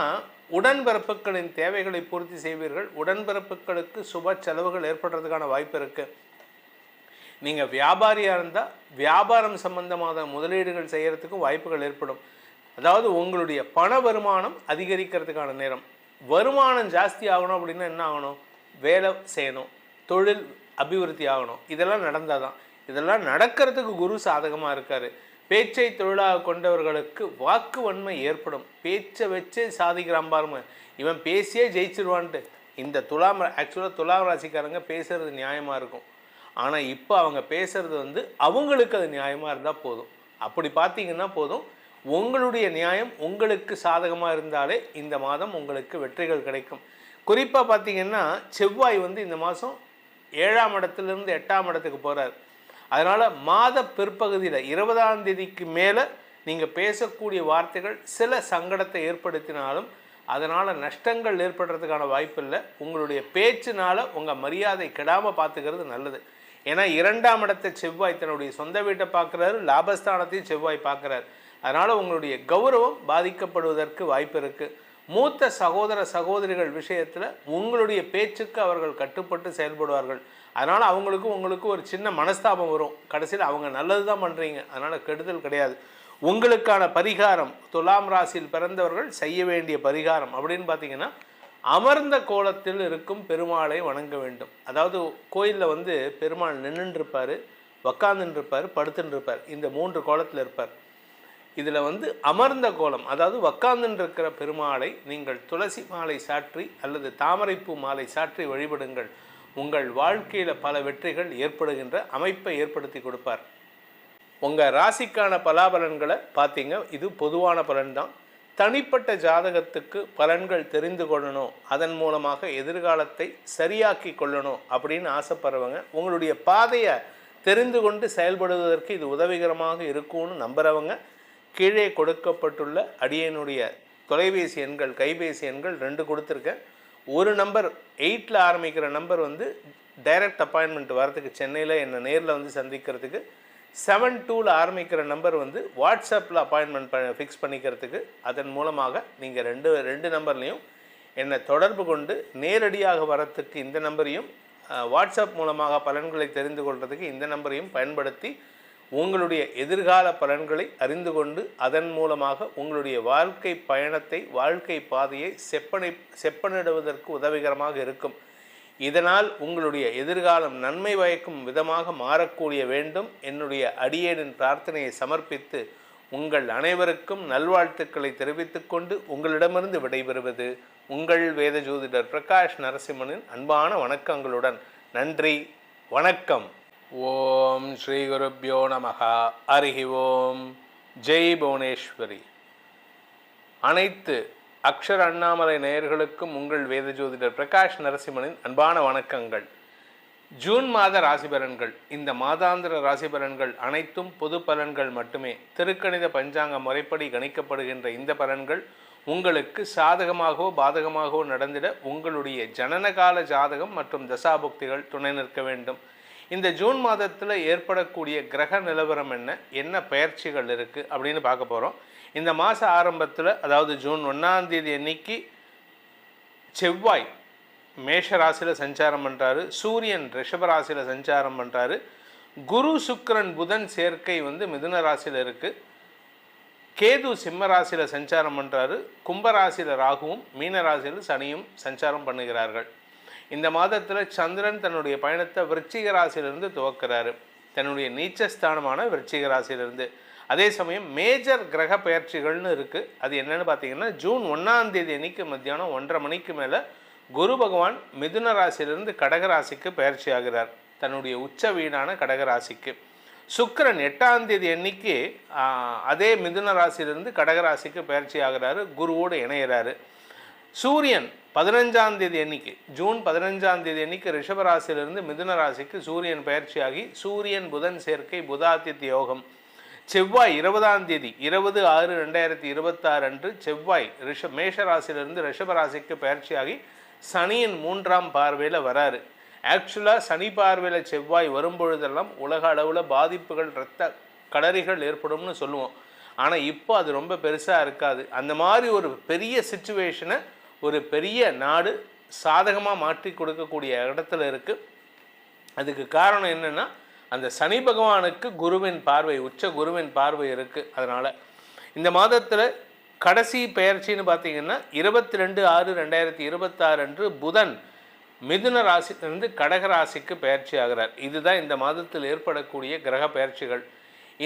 [SPEAKER 1] உடன்பிறப்புகளின் தேவைகளை பூர்த்தி செய்வீர்கள். உடன்பிறப்புகளுக்கு சுப செலவுகள் ஏற்படுறதுக்கான வாய்ப்பு இருக்குது. நீங்கள் வியாபாரியாக இருந்தால் வியாபாரம் சம்பந்தமான முதலீடுகள் செய்கிறதுக்கும் வாய்ப்புகள் ஏற்படும். அதாவது உங்களுடைய பண வருமானம் அதிகரிக்கிறதுக்கான நேரம். வருமானம் ஜாஸ்தி ஆகணும் அப்படின்னா என்ன ஆகணும்? வேலை செய்யணும், தொழில் அபிவிருத்தி ஆகணும். இதெல்லாம் நடந்தால் தான். இதெல்லாம் நடக்கிறதுக்கு குரு சாதகமாக இருக்கார். பேச்சை தொழிலாக கொண்டவர்களுக்கு வாக்கு வன்மை ஏற்படும். பேச்சை வச்சே சாதிக்கிறான் பாருங்க, இவன் பேசியே ஜெயிச்சிருவான்ட்டு. இந்த ஆக்சுவலாக துலாம் ராசிக்காரங்க பேசுகிறது நியாயமாக இருக்கும். ஆனால் இப்போ அவங்க பேசுகிறது அவங்களுக்கு அது நியாயமாக இருந்தால் போதும். அப்படி பார்த்தீங்கன்னா போதும். உங்களுடைய நியாயம் உங்களுக்கு சாதகமாக இருந்தாலே இந்த மாதம் உங்களுக்கு வெற்றிகள் கிடைக்கும். குறிப்பாக பார்த்தீங்கன்னா செவ்வாய் இந்த மாதம் 7ஆம் இடத்துலேருந்து 8ஆம் இடத்துக்கு போகிறார். அதனால் மாத பிற்பகுதியில் 20ஆம் தேதிக்கு மேலே நீங்கள் பேசக்கூடிய வார்த்தைகள் சில சங்கடத்தை ஏற்படுத்தினாலும் அதனால் நஷ்டங்கள் ஏற்படுறதுக்கான வாய்ப்பு இல்லை. உங்களுடைய பேச்சினால் உங்கள் மரியாதை கெடாமல் பார்த்துக்கிறது நல்லது. ஏன்னா 2ஆம் இடத்தை செவ்வாய் தன்னுடைய சொந்த வீட்டை பார்க்குறாரு, லாபஸ்தானத்தையும் செவ்வாய் பார்க்குறாரு. அதனால் உங்களுடைய கௌரவம் பாதிக்கப்படுவதற்கு வாய்ப்பு இருக்குது. மூத்த சகோதர சகோதரிகள் விஷயத்தில் உங்களுடைய பேச்சுக்கு அவர்கள் கட்டுப்பட்டு செயல்படுவார்கள். அதனால் உங்களுக்கு ஒரு சின்ன மனஸ்தாபம் வரும். கடைசியில் அவங்க நல்லது தான் பண்ணுறீங்க, அதனால் கெடுதல் கிடையாது. உங்களுக்கான பரிகாரம், துலாம் ராசியில் பிறந்தவர்கள் செய்ய வேண்டிய பரிகாரம் அப்படின்னு பார்த்தீங்கன்னா, அமர்ந்த கோலத்தில் இருக்கும் பெருமாளை வணங்க வேண்டும். அதாவது கோயிலில் பெருமாள் நின்றுருப்பார், உக்காந்துருப்பார், படுத்துருப்பார். இந்த 3 கோலத்தில் இருப்பார். இதில் அமர்ந்த கோலம், அதாவது உக்காந்துருக்கிற பெருமாளை நீங்கள் துளசி மாலை சாற்றி அல்லது தாமரைப்பூ மாலை சாற்றி வழிபடுங்கள். உங்கள் வாழ்க்கையில் பல வெற்றிகள் ஏற்படுகின்ற அமைப்பை ஏற்படுத்தி கொடுப்பார். உங்கள் ராசிக்கான பலாபலன்களை பார்த்தீங்க, இது பொதுவான பலன்தான். தனிப்பட்ட ஜாதகத்துக்கு பலன்கள் தெரிந்து கொள்ளணும், அதன் மூலமாக எதிர்காலத்தை சரியாக்கி கொள்ளணும் அப்படின்னு ஆசைப்படுறவங்க உங்களுடைய பாதையை தெரிந்து கொண்டு செயல்படுவதற்கு இது உதவிகரமாக இருக்கும்னு நம்புகிறவங்க கீழே கொடுக்கப்பட்டுள்ள அடியனுடைய தொலைபேசி எண்கள், கைபேசி எண்கள் 2 கொடுத்துருக்கேன். ஒரு நம்பர் 8ல் ஆரம்பிக்கிற நம்பர் டைரக்ட் அப்பாயின்மெண்ட் வரதுக்கு, சென்னையில் என்னை நேரில் சந்திக்கிறதுக்கு. 72ல் ஆரம்பிக்கிற நம்பர் வாட்ஸ்அப்பில் அப்பாயின்மெண்ட் ஃபிக்ஸ் பண்ணிக்கிறதுக்கு. அதன் மூலமாக நீங்கள் ரெண்டு நம்பர்லேயும் என்னை தொடர்பு கொண்டு நேரடியாக வரத்துக்கு இந்த நம்பரையும், வாட்ஸ்அப் மூலமாக பலன்களை தெரிந்து கொள்வதற்கு இந்த நம்பரையும் பயன்படுத்தி உங்களுடைய எதிர்கால பலன்களை அறிந்து கொண்டு அதன் மூலமாக உங்களுடைய வாழ்க்கை பயணத்தை, வாழ்க்கை பாதையை செப்பனிடுவதற்கு உதவிகரமாக இருக்கும். இதனால் உங்களுடைய எதிர்காலம் நன்மை பயக்கும் விதமாக மாறக்கூடிய வேண்டும். என்னுடைய அடியேனின் பிரார்த்தனையை சமர்ப்பித்து உங்கள் அனைவருக்கும் நல்வாழ்த்துக்களை தெரிவித்துக் கொண்டு உங்களிடமிருந்து விடைபெறுவது உங்கள் வேத ஜோதிடர் பிரகாஷ் நரசிம்மனின் அன்பான வணக்கங்களுடன். நன்றி, வணக்கம். ஓம் ஸ்ரீ குருப்யோ நமஹ. ஹரிஹி ஓம். ஜெய் புவனேஸ்வரி. அனைத்து அக்ஷர அண்ணாமலை நேயர்களுக்கும் உங்கள் வேத ஜோதிடர் பிரகாஷ் நரசிம்மனின் அன்பான வணக்கங்கள். ஜூன் மாத ராசி பலன்கள். இந்த மாதாந்திர ராசி பலன்கள் அனைத்தும் பொது பலன்கள் மட்டுமே. திருக்கணித பஞ்சாங்க முறைப்படி கணிக்கப்படுகின்ற இந்த பலன்கள் உங்களுக்கு சாதகமாகவோ பாதகமாகவோ நடந்திட உங்களுடைய ஜனனகால ஜாதகம் மற்றும் தசாபுக்திகள் துணை நிற்க வேண்டும். இந்த ஜூன் மாதத்தில் ஏற்படக்கூடிய கிரக நிலவரம் என்ன பெயர்ச்சிகள் இருக்குது அப்படின்னு பார்க்க போகிறோம். இந்த மாத ஆரம்பத்தில், அதாவது ஜூன் 1ஆம் தேதி அன்னைக்கு செவ்வாய் மேஷ ராசியில் சஞ்சாரம் பண்ணுறாரு, சூரியன் ரிஷப ராசியில் சஞ்சாரம் பண்ணுறாரு, குரு சுக்கிரன் புதன் சேர்க்கை வந்து மிதுன ராசியில் இருக்குது, கேது சிம்ம ராசியில் சஞ்சாரம் பண்ணுறாரு, கும்பராசியில் ராகுவும் மீன ராசியில் சனியும் சஞ்சாரம் பண்ணுகிறார்கள். இந்த மாதத்தில் சந்திரன் தன்னுடைய பயணத்தை விருச்சிக ராசியிலிருந்து துவக்கிறாரு, தன்னுடைய நீச்சஸ்தானமான விருச்சிக ராசியிலிருந்து. அதே சமயம் மேஜர் கிரக பயிற்சிகள்னு இருக்குது. அது என்னென்னு பார்த்தீங்கன்னா, ஜூன் 1ஆம் தேதி அன்னைக்கு மத்தியானம் 1:30 மணிக்கு மேலே குரு பகவான் மிதுன ராசியிலிருந்து கடகராசிக்கு பயிற்சி ஆகிறார், தன்னுடைய உச்ச வீடான கடகராசிக்கு. சுக்கிரன் 8ஆம் தேதி அன்னைக்கு அதே மிதுன ராசியிலிருந்து கடகராசிக்கு பயிற்சி ஆகிறாரு, குருவோடு இணைகிறாரு. சூரியன் 15ஆம் தேதி அன்னைக்கு, ஜூன் 15ஆம் தேதி அன்னைக்கு ரிஷபராசியிலிருந்து மிதுன ராசிக்கு சூரியன் பயிற்சியாகி சூரியன் புதன் சேர்க்கை புதாதித்ய யோகம். செவ்வாய் 20ஆம் தேதி 20/6/2026 அன்று செவ்வாய் மேஷ ராசியிலிருந்து ரிஷபராசிக்கு பயிற்சியாகி சனியின் 3ஆம் பார்வையில் வராரு. ஆக்சுவலாக சனி பார்வையில் செவ்வாய் வரும்பொழுதெல்லாம் உலக அளவில் பாதிப்புகள், இரத்த கடறிகள் ஏற்படும்னு சொல்லுவோம். ஆனால் இப்போ அது ரொம்ப பெருசாக இருக்காது. அந்த மாதிரி ஒரு பெரிய சிச்சுவேஷனை ஒரு பெரிய நாடு சாதகமாக மாற்றி கொடுக்கக்கூடிய இடத்துல இருக்குது. அதுக்கு காரணம் என்னென்னா, அந்த சனி பகவானுக்கு குருவின் பார்வை, உச்ச குருவின் பார்வை இருக்குது. அதனால் இந்த மாதத்தில் கடைசி பெயர்ச்சின்னு பார்த்தீங்கன்னா 22/6/2026 அன்று புதன் மிதுன ராசியிலிருந்து கடகராசிக்கு பயிற்சி ஆகிறார். இதுதான் இந்த மாதத்தில் ஏற்படக்கூடிய கிரக பயிற்சிகள்.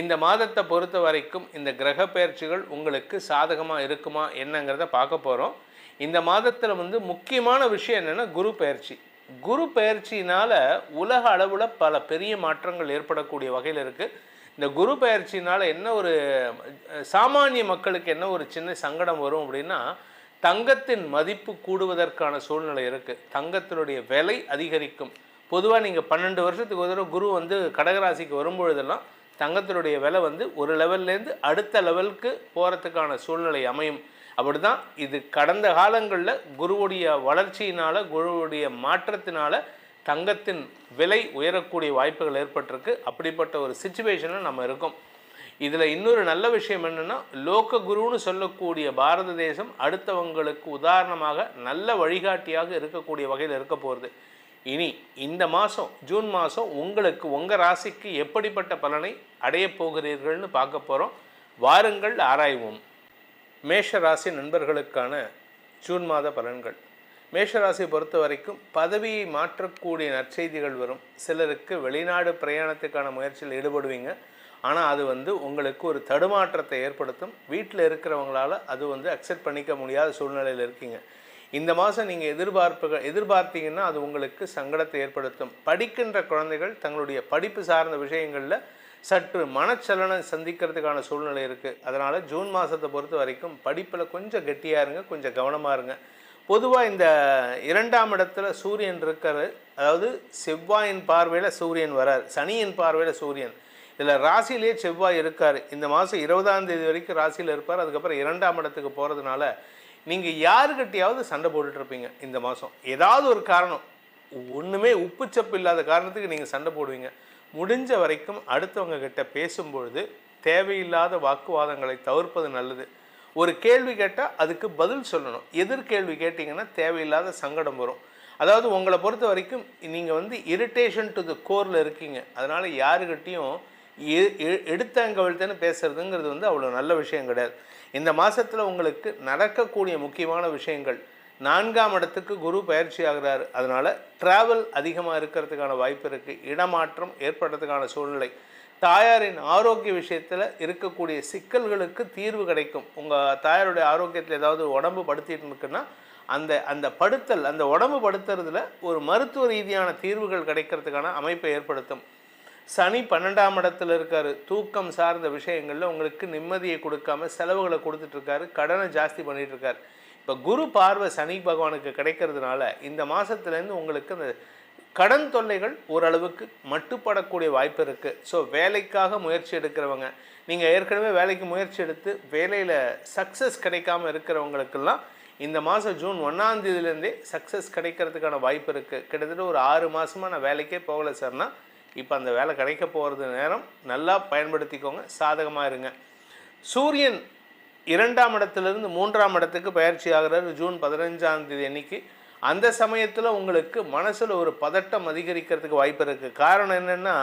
[SPEAKER 1] இந்த மாதத்தை பொறுத்த வரைக்கும் இந்த கிரக பயிற்சிகள் உங்களுக்கு சாதகமாக இருக்குமா என்னங்கிறத பார்க்க போகிறோம். இந்த மாதத்தில் வந்து முக்கியமான விஷயம் என்னென்னா, குரு பயிற்சி. குரு பயிற்சினால் உலக அளவில் பல பெரிய மாற்றங்கள் ஏற்படக்கூடிய வகையில் இருக்குது. இந்த குரு பயிற்சினால் என்ன ஒரு சாமானிய மக்களுக்கு என்ன ஒரு சின்ன சங்கடம் வரும் அப்படின்னா, தங்கத்தின் மதிப்பு கூடுவதற்கான சூழ்நிலை இருக்குது, தங்கத்தினுடைய விலை அதிகரிக்கும். பொதுவாக நீங்கள் 12 வருஷத்துக்கு ஒரு தடவை குரு வந்து கடகராசிக்கு வரும்பொழுதெல்லாம் தங்கத்தினுடைய விலை வந்து ஒரு லெவல்லேருந்து அடுத்த லெவலுக்கு போகிறதுக்கான சூழ்நிலை அமையும். அப்படி தான் இது கடந்த காலங்களில் குருவுடைய வளர்ச்சியினால், குருவுடைய மாற்றத்தினால் தங்கத்தின் விலை உயரக்கூடிய வாய்ப்புகள் ஏற்பட்டிருக்கு. அப்படிப்பட்ட ஒரு சிச்சுவேஷனில் நம்ம இருக்கோம். இதில் இன்னொரு நல்ல விஷயம் என்னென்னா, லோக குருன்னு சொல்லக்கூடிய பாரத தேசம் அடுத்தவங்களுக்கு உதாரணமாக நல்ல வழிகாட்டியாக இருக்கக்கூடிய வகையில் இருக்க போகிறது. இனி இந்த மாதம் ஜூன் மாதம் உங்களுக்கு உங்கள் ராசிக்கு எப்படிப்பட்ட பலனை அடையப் போகிறீர்கள்னு பார்க்க போகிறோம். வாருங்கள் ஆராய்வோம். மேஷ ராசி நண்பர்களுக்கான ஜூன் மாத பலன்கள். மேஷராசியை பொறுத்த வரைக்கும் பதவியை மாற்றக்கூடிய நற்செய்திகள் வரும். சிலருக்கு வெளிநாடு பிரயாணத்துக்கான முயற்சியில் ஈடுபடுவீங்க. ஆனால் அது வந்து உங்களுக்கு ஒரு தடுமாற்றத்தை ஏற்படுத்தும். வீட்டில் இருக்கிறவங்களால் அது வந்து அக்செப்ட் பண்ணிக்க முடியாத சூழ்நிலையில் இருக்கீங்க. இந்த மாதம் நீங்கள் எதிர்பார்த்தீங்கன்னா அது உங்களுக்கு சங்கடத்தை ஏற்படுத்தும். படிக்கின்ற குழந்தைகள் தங்களுடைய படிப்பு சார்ந்த விஷயங்களில் சற்று மனச்சலனம் சந்திக்கிறதுக்கான சூழ்நிலை இருக்குது. அதனால் ஜூன் மாதத்தை பொறுத்த வரைக்கும் படிப்பில் கொஞ்சம் கெட்டியாக இருங்க, கொஞ்சம் கவனமாக இருங்க. பொதுவாக இந்த 2ஆம் இடத்துல சூரியன் இருக்கார், அதாவது செவ்வாயின் பார்வையில் சூரியன் வரார், சனியின் பார்வையில் சூரியன், இதில் ராசியிலே செவ்வாய் இருக்கார். இந்த மாதம் 20ஆம் தேதி வரைக்கும் ராசியில் இருப்பார். அதுக்கப்புறம் 2ஆம் இடத்துக்கு போகிறதுனால நீங்கள் யாருக்கிட்டையாவது சண்டை போட்டுட்ருப்பீங்க. இந்த மாதம் ஏதாவது ஒரு காரணம், ஒன்றுமே உப்புச்சப்பு இல்லாத காரணத்துக்கு நீங்கள் சண்டை போடுவீங்க. முடிஞ்ச வரைக்கும் அடுத்தவங்க கிட்ட பேசும்பொழுது தேவையில்லாத வாக்குவாதங்களை தவிர்ப்பது நல்லது. ஒரு கேள்வி கேட்டால் அதுக்கு பதில் சொல்லணும். எதிர்கேள்வி கேட்டிங்கன்னா தேவையில்லாத சங்கடம் வரும். அதாவது உங்களை பொறுத்த வரைக்கும் நீங்கள் வந்து இரிட்டேஷன் டு த கோரில் இருக்கீங்க. அதனால் யாருக்கிட்டையும் எடுத்தங்கவழ்த்தன்னு பேசுகிறதுங்கிறது வந்து அவ்வளோ நல்ல விஷயம் கிடையாது. இந்த மாதத்தில் உங்களுக்கு நடக்கக்கூடிய முக்கியமான விஷயங்கள், 4ஆம் இடத்துக்கு குரு பயிற்சி ஆகிறாரு. அதனால் ட்ராவல் அதிகமாக இருக்கிறதுக்கான வாய்ப்பு இருக்குது. இடமாற்றம் ஏற்படுறதுக்கான சூழ்நிலை. தாயாரின் ஆரோக்கிய விஷயத்தில் இருக்கக்கூடிய சிக்கல்களுக்கு தீர்வு கிடைக்கும். உங்கள் தாயாருடைய ஆரோக்கியத்தில் ஏதாவது உடம்பு படுத்திட்டு இருக்குன்னா அந்த படுத்தல், அந்த உடம்பு படுத்துறதுல ஒரு மருத்துவ ரீதியான தீர்வுகள் கிடைக்கிறதுக்கான அமைப்பை ஏற்படுத்தும். சனி 12ஆம் இடத்துல இருக்கார். தூக்கம் சார்ந்த விஷயங்களில் உங்களுக்கு நிம்மதியை கொடுக்காம செலவுகளை கொடுத்துட்ருக்காரு, கடனை ஜாஸ்தி பண்ணிகிட்ருக்கார். இப்போ குரு பார்வை சனி பகவானுக்கு கிடைக்கிறதுனால இந்த மாதத்துலேருந்து உங்களுக்கு அந்த கடன் தொல்லைகள் ஓரளவுக்கு மட்டுப்படக்கூடிய வாய்ப்பு இருக்குது. ஸோ வேலைக்காக முயற்சி எடுக்கிறவங்க, நீங்கள் ஏற்கனவே வேலைக்கு முயற்சி எடுத்து வேலையில் சக்ஸஸ் கிடைக்காமல் இருக்கிறவங்களுக்கெல்லாம் இந்த மாதம் ஜூன் 1ஆம் தேதியிலேருந்தே சக்ஸஸ் கிடைக்கிறதுக்கான வாய்ப்பு இருக்குது. கிட்டத்தட்ட ஒரு 6 மாதமாக நான் வேலைக்கே போகலை சார்னா இப்போ அந்த வேலை கிடைக்க போகிறது நேரம், நல்லா பயன்படுத்திக்கோங்க, சாதகமாக இருங்க. சூரியன் 2ஆம் இடத்துலேருந்து 3ஆம் இடத்துக்கு பயிற்சி ஆகிறார் ஜூன் 15ஆம் தேதி அன்னைக்கு. அந்த சமயத்தில் உங்களுக்கு மனசில் ஒரு பதட்டம் அதிகரிக்கிறதுக்கு வாய்ப்பு இருக்குது. காரணம் என்னென்னா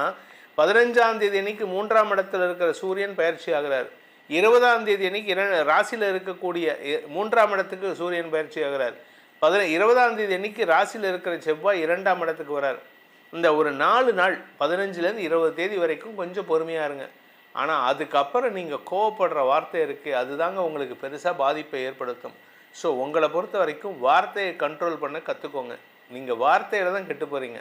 [SPEAKER 1] 15ஆம் தேதி அன்னைக்கு 3ஆம் இடத்துல இருக்கிற சூரியன் பயிற்சி ஆகிறார். 20ஆம் தேதி அன்னைக்கு ராசியில் இருக்கக்கூடிய 3ஆம் இடத்துக்கு சூரியன் பயிற்சி ஆகிறார். 20ஆம் தேதி அன்னைக்கு ராசியில் இருக்கிற செவ்வாய் 2ஆம் இடத்துக்கு வரார். இந்த ஒரு 4 நாள் 15லேருந்து 20 தேதி வரைக்கும் கொஞ்சம் பொறுமையாக இருங்க. ஆனால் அதுக்கப்புறம் நீங்கள் கோவப்படுற வார்த்தை இருக்குது, அதுதாங்க உங்களுக்கு பெருசாக பாதிப்பை ஏற்படுத்தும். ஸோ உங்களை பொறுத்த வரைக்கும் வார்த்தையை கண்ட்ரோல் பண்ண கற்றுக்கோங்க. நீங்கள் வார்த்தையில் தான் கெட்டு போகிறீங்க.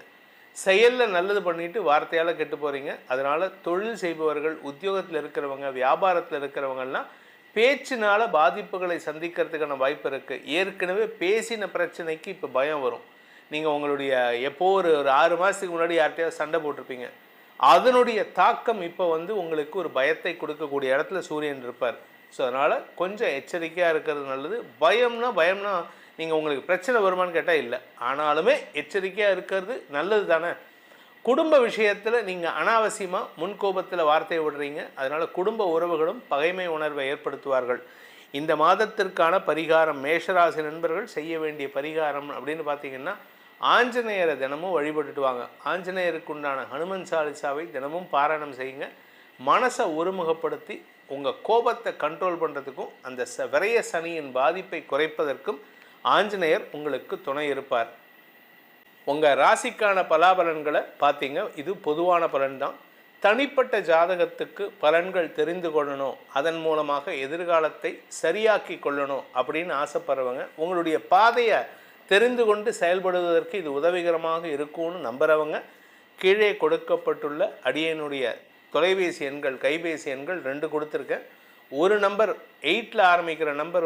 [SPEAKER 1] செயலில் நல்லது பண்ணிவிட்டு வார்த்தையால் கெட்டு போகிறீங்க. அதனால் தொழில் செய்பவர்கள், உத்தியோகத்தில் இருக்கிறவங்க, வியாபாரத்தில் இருக்கிறவங்கெல்லாம் பேச்சினால் பாதிப்புகளை சந்திக்கிறதுக்கான வாய்ப்பு இருக்குது. ஏற்கனவே பேசின பிரச்சனைக்கு இப்போ பயம் வரும். நீங்கள் உங்களுடைய எப்போ ஒரு 6 மாதத்துக்கு முன்னாடி யார்கிட்டயாவது சண்டை போட்டிருப்பீங்க, அதனுடைய தாக்கம் இப்போ உங்களுக்கு ஒரு பயத்தை கொடுக்கக்கூடிய இடத்துல சூரியன் இருப்பார். ஸோ அதனால் கொஞ்சம் எச்சரிக்கையாக இருக்கிறது நல்லது. பயம்னா நீங்கள் உங்களுக்கு பிரச்சனை வருமானு கேட்டால் இல்லை, ஆனாலுமே எச்சரிக்கையாக இருக்கிறது நல்லது தானே. குடும்ப விஷயத்தில் நீங்கள் அனாவசியமாக முன்கோபத்தில் வார்த்தையை விடுறீங்க. அதனால் குடும்ப உறவுகளும் பகைமை உணர்வை ஏற்படுத்துவார்கள். இந்த மாதத்திற்கான பரிகாரம், மேஷராசி நண்பர்கள் செய்ய வேண்டிய பரிகாரம் அப்படின்னு பார்த்தீங்கன்னா, ஆஞ்சநேயரை தினமும் வழிபட்டுட்டு வாங்க. ஆஞ்சநேயருக்கு உண்டான ஹனுமன் சாலிசாவை தினமும் பாராயணம் செய்யுங்க. மனசை ஒருமுகப்படுத்தி உங்கள் கோபத்தை கண்ட்ரோல் பண்ணுறதுக்கும் அந்த விரய சனியின் பாதிப்பை குறைப்பதற்கும் ஆஞ்சநேயர் உங்களுக்கு துணை இருப்பார். உங்கள் ராசிக்கான பலாபலன்களை பார்த்தீங்க, இது பொதுவான பலன் தான். தனிப்பட்ட ஜாதகத்துக்கு பலன்கள் தெரிந்து கொள்ளணும், அதன் மூலமாக எதிர்காலத்தை சரியாக்கி கொள்ளணும் அப்படின்னு ஆசைப்படுறவங்க, உங்களுடைய பாதையை தெரிந்து கொண்டு செயல்படுவதற்கு இது உதவிகரமாக இருக்கும்னு நம்புகிறவங்க, கீழே கொடுக்கப்பட்டுள்ள அடியனுடைய தொலைபேசி எண்கள், கைபேசி எண்கள் 2 கொடுத்துருக்கேன். ஒரு நம்பர் 8ல் ஆரம்பிக்கிற நம்பர்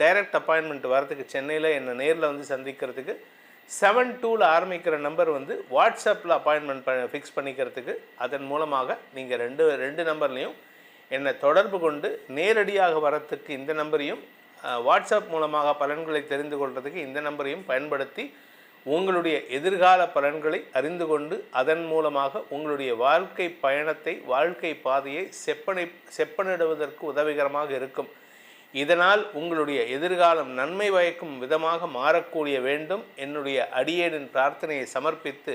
[SPEAKER 1] டைரக்ட் அப்பாயின்மெண்ட் வரதுக்கு, சென்னையில் என்னை நேரில் சந்திக்கிறதுக்கு. 72ல் ஆரம்பிக்கிற நம்பர் வாட்ஸ்அப்பில் அப்பாயின்மெண்ட் ஃபிக்ஸ் பண்ணிக்கிறதுக்கு. அதன் மூலமாக நீங்கள் ரெண்டு நம்பர்லேயும் என்னை தொடர்பு கொண்டு நேரடியாக வரத்துக்கு இந்த நம்பரையும், வாட்ஸ்அப் மூலமாக பலன்களை தெரிந்து கொள்வதற்கு இந்த நம்பரையும் பயன்படுத்தி உங்களுடைய எதிர்கால பலன்களை அறிந்து கொண்டு அதன் மூலமாக உங்களுடைய வாழ்க்கை பயணத்தை, வாழ்க்கை பாதையை செப்பனிடுவதற்கு உதவிகரமாக இருக்கும். இதனால் உங்களுடைய எதிர்காலம் நன்மை பயக்கும் விதமாக மாறக்கூடிய வேண்டும் என்னுடைய அடியேனின் பிரார்த்தனையை சமர்ப்பித்து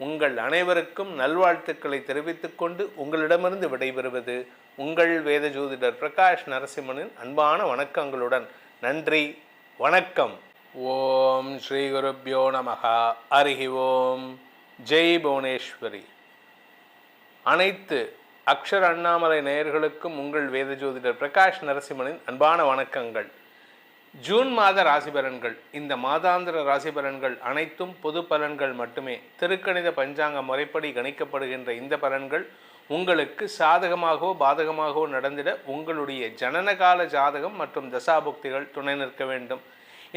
[SPEAKER 1] உங்கள் அனைவருக்கும் நல்வாழ்த்துக்களை தெரிவித்துக் கொண்டு உங்களிடமிருந்து விடைபெறுவது உங்கள் வேத ஜோதிடர் பிரகாஷ் நரசிம்மனின் அன்பான வணக்கங்களுடன். நன்றி, வணக்கம். ஓம் ஸ்ரீ குருப்யோ நமஹ. ஹரி ஓம். ஜெய் புவனேஸ்வரி. அனைத்து அக்ஷர அண்ணாமலை நேயர்களுக்கும் உங்கள் வேத ஜோதிடர் பிரகாஷ் நரசிம்மனின் அன்பான வணக்கங்கள். ஜூன் மாத ராசி பலன்கள். இந்த மாதாந்திர ராசி பலன்கள் அனைத்தும் பொது பலன்கள் மட்டுமே. திருக்கணித பஞ்சாங்க முறைப்படி கணிக்கப்படுகின்ற இந்த பலன்கள் உங்களுக்கு சாதகமாகவோ பாதகமாகவோ நடந்திட உங்களுடைய ஜனனகால ஜாதகம் மற்றும் தசாபுக்திகள் துணை நிற்க வேண்டும்.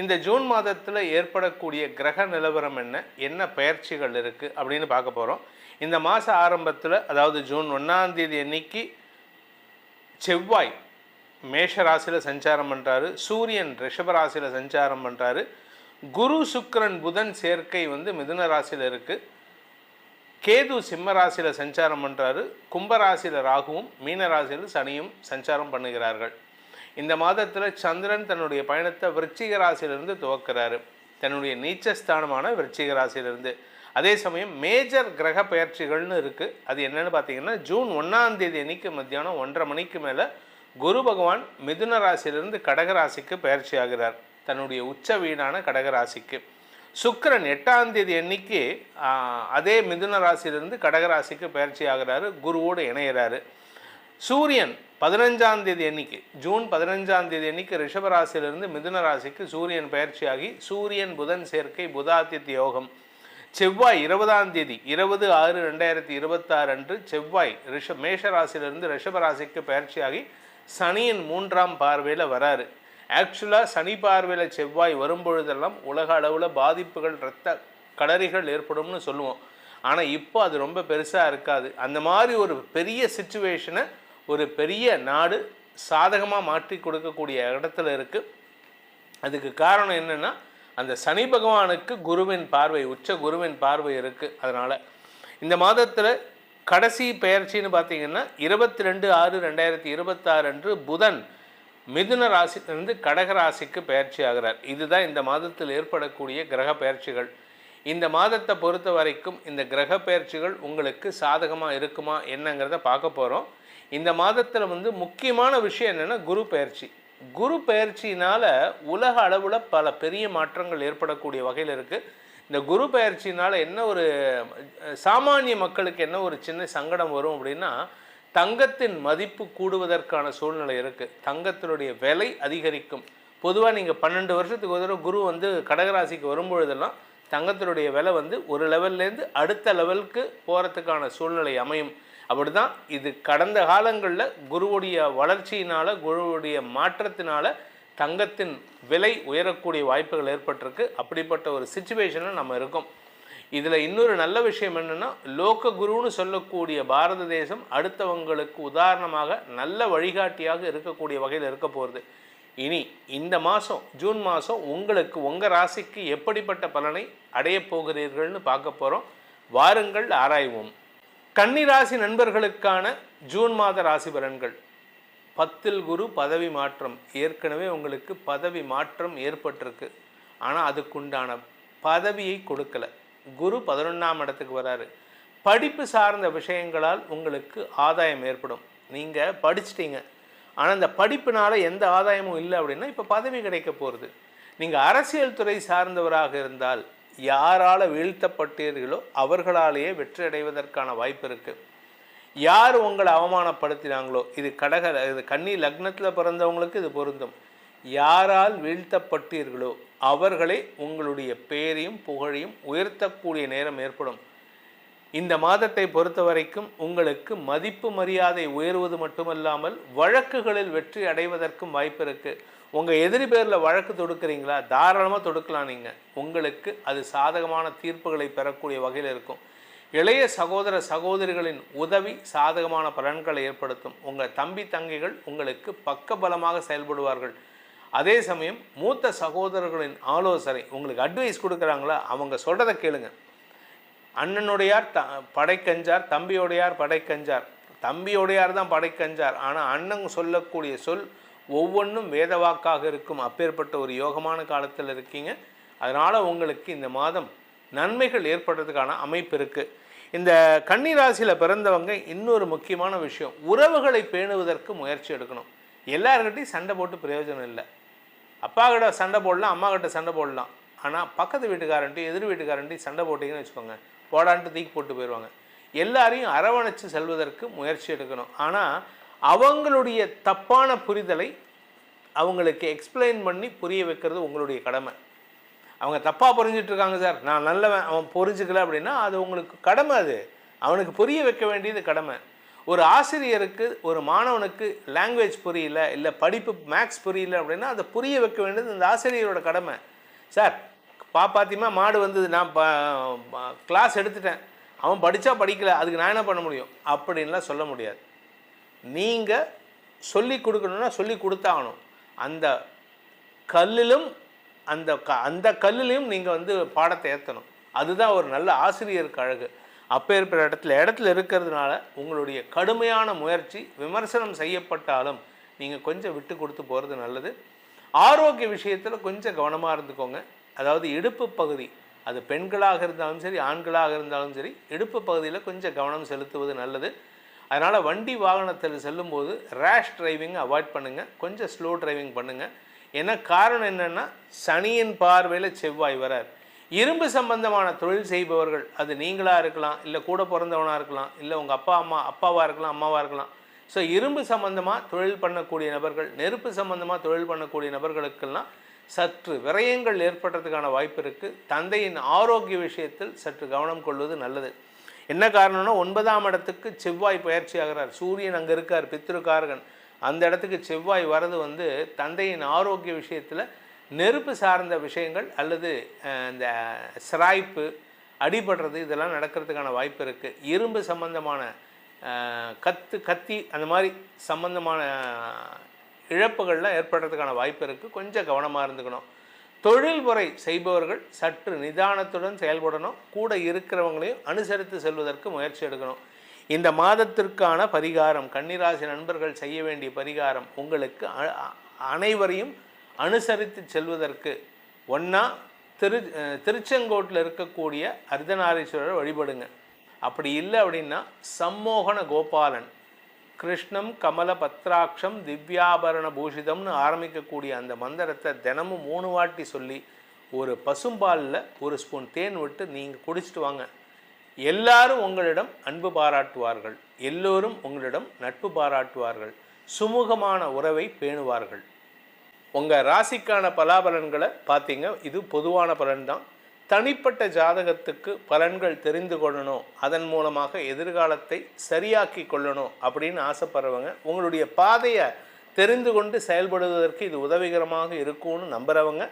[SPEAKER 1] இந்த ஜூன் மாதத்தில் ஏற்படக்கூடிய கிரக நிலவரம் என்ன பெயர்ச்சிகள் இருக்குது அப்படின்னு பார்க்க போகிறோம். இந்த மாத ஆரம்பத்தில், அதாவது ஜூன் 1ஆம் தேதி அன்னைக்கு செவ்வாய் மேஷ ராசியில் சஞ்சாரம் பண்ணுறாரு, சூரியன் ரிஷப ராசியில் சஞ்சாரம் பண்ணுறாரு, குரு சுக்கிரன் புதன் சேர்க்கை மிதுன ராசியில் இருக்குது, கேது சிம்ம ராசியில் சஞ்சாரம் பண்ணுறாரு, கும்பராசியில் ராகுவும் மீன ராசியில் சனியும் சஞ்சாரம் பண்ணுகிறார்கள். இந்த மாதத்தில் சந்திரன் தன்னுடைய பயணத்தை விருச்சிக ராசியிலிருந்து துவக்கிறாரு, தன்னுடைய நீச்சஸ்தானமான விருச்சிக ராசியிலிருந்து. அதே சமயம் மேஜர் கிரக பயிற்சிகள்னு இருக்குது. அது என்னென்னு பார்த்தீங்கன்னா, ஜூன் 1ஆம் தேதி அன்னைக்கு மத்தியானம் 1:30 மணிக்கு மேலே குரு பகவான் மிதுன ராசியிலிருந்து கடகராசிக்கு பயிற்சி ஆகிறார், தன்னுடைய உச்ச வீடான கடகராசிக்கு. சுக்கிரன் 8ஆம் தேதி அன்னைக்கு அதே மிதுன ராசியிலிருந்து கடகராசிக்கு பயிற்சி ஆகிறாரு, குருவோடு இணைகிறாரு. சூரியன் 15ஆம் தேதி அன்னைக்கு, ஜூன் 15ஆம் தேதி அன்னைக்கு ரிஷபராசியிலிருந்து மிதுன ராசிக்கு சூரியன் பயிற்சியாகி சூரியன் புதன் சேர்க்கை, புதாதித்ய யோகம். செவ்வாய் 20ஆம் தேதி 20/6/2026 அன்று செவ்வாய் மேஷ ராசியிலிருந்து ரிஷபராசிக்கு பயிற்சியாகி சனியின் 3ஆம் பார்வையில் வராரு. ஆக்சுவலாக சனி பார்வையில் செவ்வாய் வரும்பொழுதெல்லாம் உலக அளவில் பாதிப்புகள், இரத்த கடறிகள் ஏற்படும்னு சொல்லுவோம். ஆனால் இப்போ அது ரொம்ப பெருசாக இருக்காது. அந்த மாதிரி ஒரு பெரிய சிச்சுவேஷனை ஒரு பெரிய நாடு சாதகமாக மாற்றி கொடுக்கக்கூடிய இடத்துல இருக்குது. அதுக்கு காரணம் என்னென்னா, அந்த சனி பகவானுக்கு குருவின் பார்வை, உச்ச குருவின் பார்வை இருக்குது. அதனால் இந்த மாதத்தில் கடைசி பெயர்ச்சின்னு பார்த்தீங்கன்னா 22/6/2026 அன்று புதன் மிதுன ராசியிலிருந்து கடக ராசிக்கு பயிற்சி ஆகிறார். இதுதான் இந்த மாதத்தில் ஏற்படக்கூடிய கிரக பயிற்சிகள். இந்த மாதத்தை பொறுத்த வரைக்கும் இந்த கிரக பயிற்சிகள் உங்களுக்கு சாதகமாக இருக்குமா என்னங்கிறத பார்க்க போகிறோம். இந்த மாதத்தில் முக்கியமான விஷயம் என்னென்னா குரு பயிற்சி. குரு பயிற்சினால் உலக அளவில் பல பெரிய மாற்றங்கள் ஏற்படக்கூடிய வகையில் இருக்குது. இந்த குரு பயிற்சினால் என்ன ஒரு சாமானிய மக்களுக்கு என்ன ஒரு சின்ன சங்கடம் வரும் அப்படின்னா, தங்கத்தின் மதிப்பு கூடுவதற்கான சூழ்நிலை இருக்குது. தங்கத்தினுடைய விலை அதிகரிக்கும். பொதுவாக நீங்கள் 12 வருஷத்துக்கு ஒரு தடவை குரு கடகராசிக்கு வரும்பொழுதெல்லாம் தங்கத்தினுடைய விலை ஒரு லெவல்லேருந்து அடுத்த லெவலுக்கு போகிறதுக்கான சூழ்நிலை அமையும். அப்படி தான் இது கடந்த காலங்களில் குருவுடைய வளர்ச்சியினால், குருவுடைய மாற்றத்தினால் தங்கத்தின் விலை உயரக்கூடிய வாய்ப்புகள் ஏற்பட்டிருக்கு. அப்படிப்பட்ட ஒரு சிச்சுவேஷனில் நம்ம இருக்கோம். இதில் இன்னொரு நல்ல விஷயம் என்னென்னா, லோக குருன்னு சொல்லக்கூடிய பாரத தேசம் அடுத்தவங்களுக்கு உதாரணமாக நல்ல வழிகாட்டியாக இருக்கக்கூடிய வகையில் இருக்க போகிறது. இனி இந்த மாதம் ஜூன் மாதம் உங்களுக்கு உங்கள் ராசிக்கு எப்படிப்பட்ட பலனை அடையப் போகிறீர்கள்னு பார்க்க போகிறோம். வாருங்கள் ஆராய்வோம். கன்னி ராசி நண்பர்களுக்கான ஜூன் மாத ராசி பலன்கள். 10ல் குரு பதவி மாற்றம். ஏற்கனவே உங்களுக்கு பதவி மாற்றம் ஏற்பட்டிருக்கு. ஆனால் அதுக்குண்டான பதவியை கொடுக்கலை. குரு 11ஆம் இடத்துக்கு வராரு. படிப்பு சார்ந்த விஷயங்களால் உங்களுக்கு ஆதாயம் ஏற்படும். நீங்கள் படிச்சிட்டீங்க, ஆனால் இந்த படிப்பினால் எந்த ஆதாயமும் இல்லை அப்படின்னா இப்போ பதவி கிடைக்க போகிறது. நீங்கள் அரசியல் துறை சார்ந்தவராக இருந்தால் யாரால் வீழ்த்தப்பட்டீர்களோ அவர்களாலேயே வெற்றி அடைவதற்கான வாய்ப்பு இருக்குது. யார் உங்களை அவமானப்படுத்தினாங்களோ, இது கன்னி லக்னத்தில் பிறந்தவங்களுக்கு இது பொருந்தும். யாரால் வீழ்த்தப்பட்டீர்களோ அவர்களே உங்களுடைய பெயரையும் புகழையும் உயர்த்தக்கூடிய நேரம் ஏற்படும். இந்த மாதத்தை பொறுத்த வரைக்கும் உங்களுக்கு மதிப்பு மரியாதை உயர்வது மட்டுமல்லாமல் வழக்குகளில் வெற்றி அடைவதற்கும் வாய்ப்பு இருக்குது. உங்கள் எதிரி பேரில் வழக்கு தொடுக்கிறீங்களா, தாராளமாக தொடுக்கலாம். நீங்கள் உங்களுக்கு அது சாதகமான தீர்ப்புகளை பெறக்கூடிய வகையில் இருக்கும். இளைய சகோதர சகோதரிகளின் உதவி சாதகமான பலன்களை ஏற்படுத்தும். உங்கள் தம்பி தங்கைகள் உங்களுக்கு பக்கபலமாக செயல்படுவார்கள். அதே சமயம் மூத்த சகோதரர்களின் ஆலோசனை உங்களுக்கு அட்வைஸ் கொடுக்குறாங்களா, அவங்க சொல்கிறத கேளுங்க. அண்ணனுடையார் படைக்கஞ்சார், தம்பியோடையார் படைக்கஞ்சார். தம்பியோடையார் தான் படைக்கஞ்சார், ஆனால் அண்ணன் சொல்லக்கூடிய சொல் ஒவ்வொன்றும் வேதவாக்காக இருக்கும். அப்பேற்பட்ட ஒரு யோகமான காலத்தில் இருக்கீங்க. அதனால் உங்களுக்கு இந்த மாதம் நன்மைகள் ஏற்படுறதுக்கான அமைப்பு இருக்குது. இந்த கன்னி ராசியில் பிறந்தவங்க இன்னொரு முக்கியமான விஷயம், உறவுகளை பேணுவதற்கு முயற்சி எடுக்கணும். எல்லார்கிட்டையும் சண்டை போட்டு பிரயோஜனம் இல்லை. அப்பா கிட்ட சண்டை போடலாம், அம்மா கிட்ட சண்டை போடலாம். ஆனால் பக்கத்து வீட்டுக்காரன்ட்டையும் எதிர் வீட்டுக்காரன்ட்டையும் சண்டை போட்டிங்கன்னு வச்சுக்கோங்க, போடான்ட்டு தூக்கி போட்டு போயிடுவாங்க. எல்லாரையும் அரவணைச்சு செல்வதற்கு முயற்சி எடுக்கணும். ஆனால் அவங்களுடைய தப்பான புரிதலை அவங்களுக்கு எக்ஸ்பிளைன் பண்ணி புரிய வைக்கிறது உங்களுடைய கடமை. அவங்க தப்பாக புரிஞ்சிட்ருக்காங்க சார், நான் நல்லவன், அவன் புரிஞ்சுக்கல அப்படின்னா அது உங்களுக்கு கடமை. அது அவனுக்கு புரிய வைக்க வேண்டியது கடமை. ஒரு ஆசிரியருக்கு ஒரு மாணவனுக்கு லாங்குவேஜ் புரியல, இல்லை படிப்பு மேக்ஸ் புரியல அப்படின்னா அதை புரிய வைக்க வேண்டியது அந்த ஆசிரியரோட கடமை. சார் பாப்பாத்தியமா மாடு வந்தது, நான் கிளாஸ் எடுத்துட்டேன், அவன் படித்தா படிக்கல, அதுக்கு நான் என்ன பண்ண முடியும் அப்படின்லாம் சொல்ல முடியாது. நீங்கள் சொல்லி கொடுக்கணுன்னா சொல்லி கொடுத்தாகணும். அந்த கல்லிலும் அந்த கல்லிலையும் நீங்கள் பாடத்தை ஏற்றணும். அதுதான் ஒரு நல்ல ஆசிரியருக்கு அழகு. அப்பேற்பட்ட இடத்துல இருக்கிறதுனால உங்களுடைய கடுமையான முயற்சி விமர்சனம் செய்யப்பட்டாலும் நீங்கள் கொஞ்சம் விட்டு கொடுத்து போகிறது நல்லது. ஆரோக்கிய விஷயத்தில் கொஞ்சம் கவனமாக இருந்துக்கோங்க. அதாவது இடுப்பு பகுதி, அது பெண்களாக இருந்தாலும் சரி ஆண்களாக இருந்தாலும் சரி, இடுப்பு பகுதியில் கொஞ்சம் கவனம் செலுத்துவது நல்லது. அதனால் வண்டி வாகனத்தில் செல்லும்போது ரேஷ் டிரைவிங் அவாய்ட் பண்ணுங்கள், கொஞ்சம் ஸ்லோ டிரைவிங் பண்ணுங்கள். ஏன்னா காரணம் என்னென்னா சனியின் பார்வையில் செவ்வாய் வரார். இரும்பு சம்பந்தமான தொழில் செய்பவர்கள், அது நீங்களாக இருக்கலாம், இல்லை கூட பிறந்தவனாக இருக்கலாம், இல்லை உங்கள் அப்பாவாக இருக்கலாம், அம்மாவாக இருக்கலாம். ஸோ இரும்பு சம்பந்தமாக தொழில் பண்ணக்கூடிய நபர்கள், நெருப்பு சம்பந்தமாக தொழில் பண்ணக்கூடிய நபர்களுக்கெல்லாம் சற்று விரயங்கள் ஏற்படுறதுக்கான வாய்ப்பு இருக்குது. தந்தையின் ஆரோக்கிய விஷயத்தில் சற்று கவனம் கொள்வது நல்லது. என்ன காரணம்னா 9ஆம் இடத்துக்கு செவ்வாய் பயிற்சி ஆகிறார். சூரியன் அங்கே இருக்கார், பித்ருக்காரகன். அந்த இடத்துக்கு செவ்வாய் வர்றது தந்தையின் ஆரோக்கிய விஷயத்தில் நெருப்பு சார்ந்த விஷயங்கள் அல்லது இந்த சிராய்ப்பு அடிபடுறது இதெல்லாம் நடக்கிறதுக்கான வாய்ப்பு இருக்குது. இரும்பு சம்பந்தமான கத்தி அந்த மாதிரி சம்பந்தமான இழப்புகள்லாம் ஏற்படுறதுக்கான வாய்ப்பு இருக்குது. கொஞ்சம் கவனமாக இருந்துக்கணும். தொழில்முறை செய்பவர்கள் சற்று நிதானத்துடன் செயல்படணும். கூட இருக்கிறவங்களையும் அனுசரித்து செல்வதற்கு முயற்சி எடுக்கணும். இந்த மாதத்திற்கான பரிகாரம், கன்னிராசி நண்பர்கள் செய்ய வேண்டிய பரிகாரம், உங்களுக்கு அனைவரையும் அனுசரித்து செல்வதற்கு ஒன்றா திருச்செங்கோட்டில் இருக்கக்கூடிய அர்த்தநாரீஸ்வரரை வழிபடுங்க. அப்படி இல்லை அப்படின்னா சம்மோகன கோபாலன், கிருஷ்ணம் கமல பத்ராட்சம் திவ்யாபரண பூஷிதம்னு ஆரம்பிக்கக்கூடிய அந்த மந்திரத்தை தினமும் 3 வாட்டி சொல்லி ஒரு பசும்பாலில் ஒரு ஸ்பூன் தேன் விட்டு நீங்கள் குடிச்சிட்டு வாங்க. எல்லாரும் உங்களிடம் அன்பு பாராட்டுவார்கள், எல்லோரும் உங்களிடம் நட்பு பாராட்டுவார்கள், சுமூகமான உறவை பேணுவார்கள். உங்கள் ராசிக்கான பலாபலன்களை பார்த்தீங்க. இது பொதுவான பலன்தான். தனிப்பட்ட ஜாதகத்துக்கு பலன்கள் தெரிந்து கொள்ளணும், அதன் மூலமாக எதிர்காலத்தை சரியாக்கி கொள்ளணும் அப்படின்னு ஆசைப்படுறவங்க உங்களுடைய பாதையை தெரிந்து கொண்டு செயல்படுவதற்கு இது உதவிகரமாக இருக்கும்னு நம்புகிறவங்க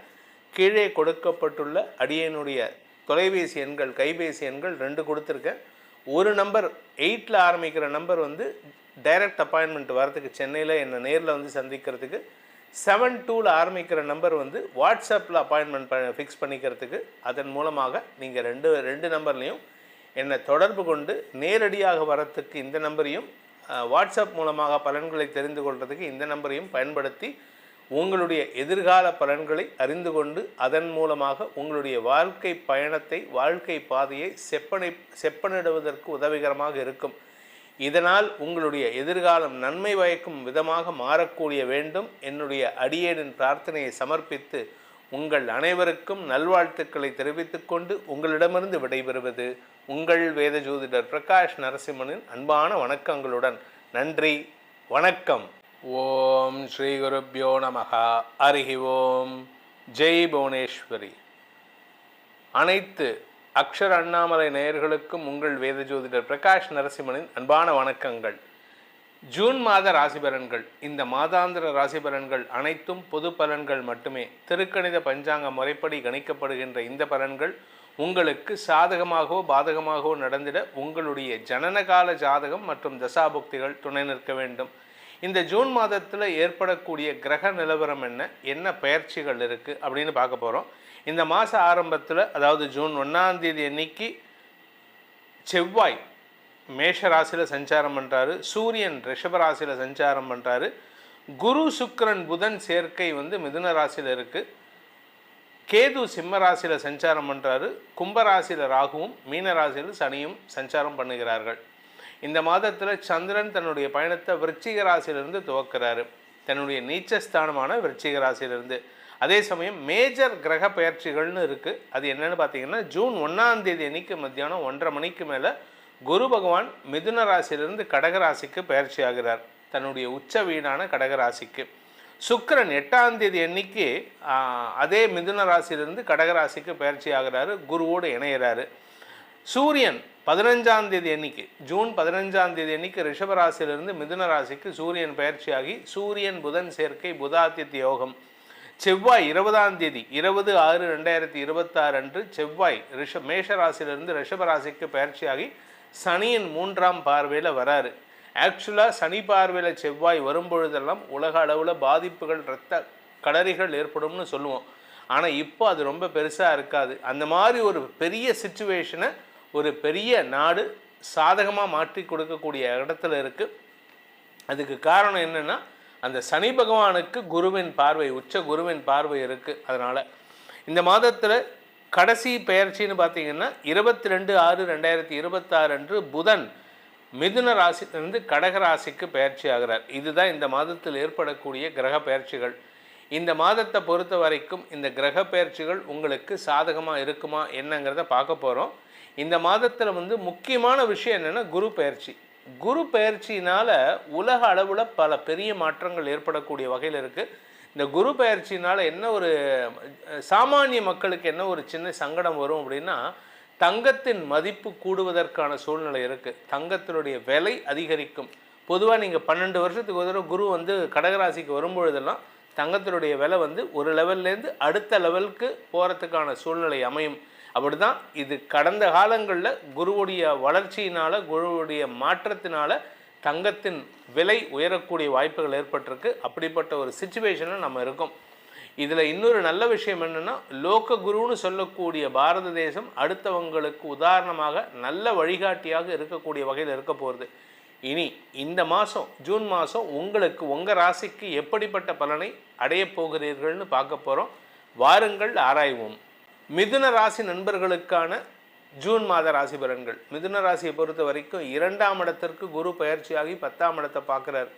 [SPEAKER 1] கீழே கொடுக்கப்பட்டுள்ள அடியனுடைய தொலைபேசி எண்கள், கைபேசி எண்கள் 2 கொடுத்துருக்கேன். ஒரு நம்பர் 8ல் ஆரம்பிக்கிற நம்பர் டைரக்ட் அப்பாயின்மெண்ட் வரதுக்கு, சென்னையில் என்னை நேரில் சந்திக்கிறதுக்கு. 72ல் ஆரம்பிக்கிற நம்பர் வாட்ஸ்அப்பில் அப்பாயின்மெண்ட் ஃபிக்ஸ் பண்ணிக்கிறதுக்கு. அதன் மூலமாக நீங்கள் ரெண்டு நம்பர்லேயும் என்னை தொடர்பு கொண்டு நேரடியாக வரத்துக்கு இந்த நம்பரையும், வாட்ஸ்அப் மூலமாக பலன்களை தெரிந்து கொள்வதற்கு இந்த நம்பரையும் பயன்படுத்தி உங்களுடைய எதிர்கால பலன்களை அறிந்து கொண்டு அதன் மூலமாக உங்களுடைய வாழ்க்கை பயணத்தை, வாழ்க்கை பாதையை செப்பனிடுவதற்கு உதவிகரமாக இருக்கும். இதனால் உங்களுடைய எதிர்காலம் நன்மை பயக்கும் விதமாக மாறக்கூடிய வேண்டும் என்னுடைய அடியேனின் பிரார்த்தனையை சமர்ப்பித்து உங்கள் அனைவருக்கும் நல்வாழ்த்துக்களை தெரிவித்துக் கொண்டு உங்களிடமிருந்து விடைபெறுவது உங்கள் வேத ஜோதிடர் பிரகாஷ் நரசிம்மனின் அன்பான வணக்கங்களுடன். நன்றி, வணக்கம். ஓம் ஸ்ரீ குருப்யோ நமஹ. ஹரி ஓம். ஜெய் புவனேஸ்வரி. அனைத்து அக்ஷர அண்ணாமலை நேயர்களுக்கும் உங்கள் வேத ஜோதிடர் பிரகாஷ் நரசிம்மனின் அன்பான வணக்கங்கள். ஜூன் மாத ராசிபலன்கள். இந்த மாதாந்திர ராசிபலன்கள் அனைத்தும் பொது பலன்கள் மட்டுமே. திருக்கணித பஞ்சாங்க முறைப்படி கணிக்கப்படுகின்ற இந்த பலன்கள் உங்களுக்கு சாதகமாகவோ பாதகமாகவோ நடந்திட உங்களுடைய ஜனனகால ஜாதகம் மற்றும் தசாபுக்திகள் துணை நிற்க வேண்டும். இந்த ஜூன் மாதத்தில் ஏற்படக்கூடிய கிரக நிலவரம் என்ன பெயர்ச்சிகள் இருக்குது அப்படின்னு பார்க்க போகிறோம். இந்த மாத ஆரம்பத்தில், அதாவது ஜூன் 1ஆம் தேதி அன்னைக்கு செவ்வாய் மேஷ ராசியில் சஞ்சாரம் பண்ணுறாரு, சூரியன் ரிஷப ராசியில் சஞ்சாரம் பண்ணுறாரு, குரு சுக்கிரன் புதன் சேர்க்கை மிதுன ராசியில் இருக்குது, கேது சிம்ம ராசியில் சஞ்சாரம் பண்ணுறாரு, கும்பராசியில் ராகுவும் மீன ராசியில் சனியும் சஞ்சாரம் பண்ணுகிறார்கள். இந்த மாதத்தில் சந்திரன் தன்னுடைய பயணத்தை விருச்சிக ராசியிலிருந்து துவக்கிறாரு, தன்னுடைய நீச்சஸ்தானமான விருச்சிக ராசியிலிருந்து. அதே சமயம் மேஜர் கிரக பயிற்சிகள்னு இருக்குது. அது என்னென்னு பார்த்தீங்கன்னா, ஜூன் 1ஆம் தேதி அன்னைக்கு மத்தியானம் 1:30 மணிக்கு மேலே குரு பகவான் மிதுன ராசியிலிருந்து கடகராசிக்கு பயிற்சி ஆகிறார், தன்னுடைய உச்ச வீடான கடகராசிக்கு. சுக்கிரன் 8ஆம் தேதி அன்னைக்கு அதே மிதுன ராசியிலிருந்து கடகராசிக்கு பயிற்சி ஆகிறாரு, குருவோடு இணைகிறாரு. சூரியன் 15ஆம் தேதி அன்னைக்கு, ஜூன் 15ஆம் தேதி அன்னைக்கு ரிஷபராசியிலிருந்து மிதுன ராசிக்கு சூரியன் பயிற்சியாகி சூரியன் புதன் சேர்க்கை, புதாதித்ய யோகம். செவ்வாய் 20ஆம் தேதி 20/6/2026 அன்று செவ்வாய் மேஷ ராசியிலிருந்து ரிஷபராசிக்கு பயிற்சியாகி சனியின் 3ஆம் பார்வையில் வராரு. ஆக்சுவலாக சனி பார்வையில் செவ்வாய் வரும்பொழுதெல்லாம் உலக அளவில் பாதிப்புகள், இரத்த கடறிகள் ஏற்படும்னு சொல்லுவோம். ஆனால் இப்போ அது ரொம்ப பெருசாக இருக்காது. அந்த மாதிரி ஒரு பெரிய சிச்சுவேஷனை ஒரு பெரிய நாடு சாதகமாக மாற்றி கொடுக்கக்கூடிய இடத்துல இருக்குது. அதுக்கு காரணம் என்னென்னா, அந்த சனி பகவானுக்கு குருவின் பார்வை, உச்ச குருவின் பார்வை இருக்குது. அதனால் இந்த மாதத்தில் கடைசி பெயர்ச்சின்னு பார்த்தீங்கன்னா 22/6/2026 அன்று புதன் மிதுன ராசியிலிருந்து கடகராசிக்கு பயிற்சி ஆகிறார். இதுதான் இந்த மாதத்தில் ஏற்படக்கூடிய கிரக பயிற்சிகள். இந்த மாதத்தை பொறுத்த வரைக்கும் இந்த கிரக பயிற்சிகள் உங்களுக்கு சாதகமாக இருக்குமா என்னங்கிறத பார்க்க போகிறோம். இந்த மாதத்தில் முக்கியமான விஷயம் என்னென்னா குரு பயிற்சி. குரு பயிற்சினால் உலக அளவில் பல பெரிய மாற்றங்கள் ஏற்படக்கூடிய வகையில் இருக்குது. இந்த குரு பயிற்சினால் என்ன ஒரு சாமானிய மக்களுக்கு என்ன ஒரு சின்ன சங்கடம் வரும் அப்படின்னா, தங்கத்தின் மதிப்பு கூடுவதற்கான சூழ்நிலை இருக்குது, தங்கத்தினுடைய விலை அதிகரிக்கும். பொதுவாக நீங்கள் 12 வருஷத்துக்கு ஒரு தடவை குரு கடகராசிக்கு வரும்பொழுதெல்லாம் தங்கத்தினுடைய விலை ஒரு லெவல்லேருந்து அடுத்த லெவலுக்கு போகிறதுக்கான சூழ்நிலை அமையும். அப்படி தான் இது கடந்த காலங்களில் குருவுடைய வளர்ச்சியினால், குருவுடைய மாற்றத்தினால் தங்கத்தின் விலை உயரக்கூடிய வாய்ப்புகள் ஏற்பட்டிருக்கு. அப்படிப்பட்ட ஒரு சிச்சுவேஷனில் நம்ம இருக்கோம். இதில் இன்னொரு நல்ல விஷயம் என்னென்னா, லோக குருன்னு சொல்லக்கூடிய பாரத தேசம் அடுத்தவங்களுக்கு உதாரணமாக நல்ல வழிகாட்டியாக இருக்கக்கூடிய வகையில் இருக்க போகிறது. இனி இந்த மாதம் ஜூன் மாதம் உங்களுக்கு உங்கள் ராசிக்கு எப்படிப்பட்ட பலனை அடையப் போகிறீர்கள்னு பார்க்க போகிறோம். வாருங்கள் ஆராய்வோம். மிதுன ராசி நண்பர்களுக்கான ஜூன் மாத ராசி பலன்கள். மிதுன ராசியை பொறுத்த வரைக்கும் 2ஆம் இடத்திற்கு குரு பயிற்சியாகி 10ஆம் இடத்தை பார்க்குறார்.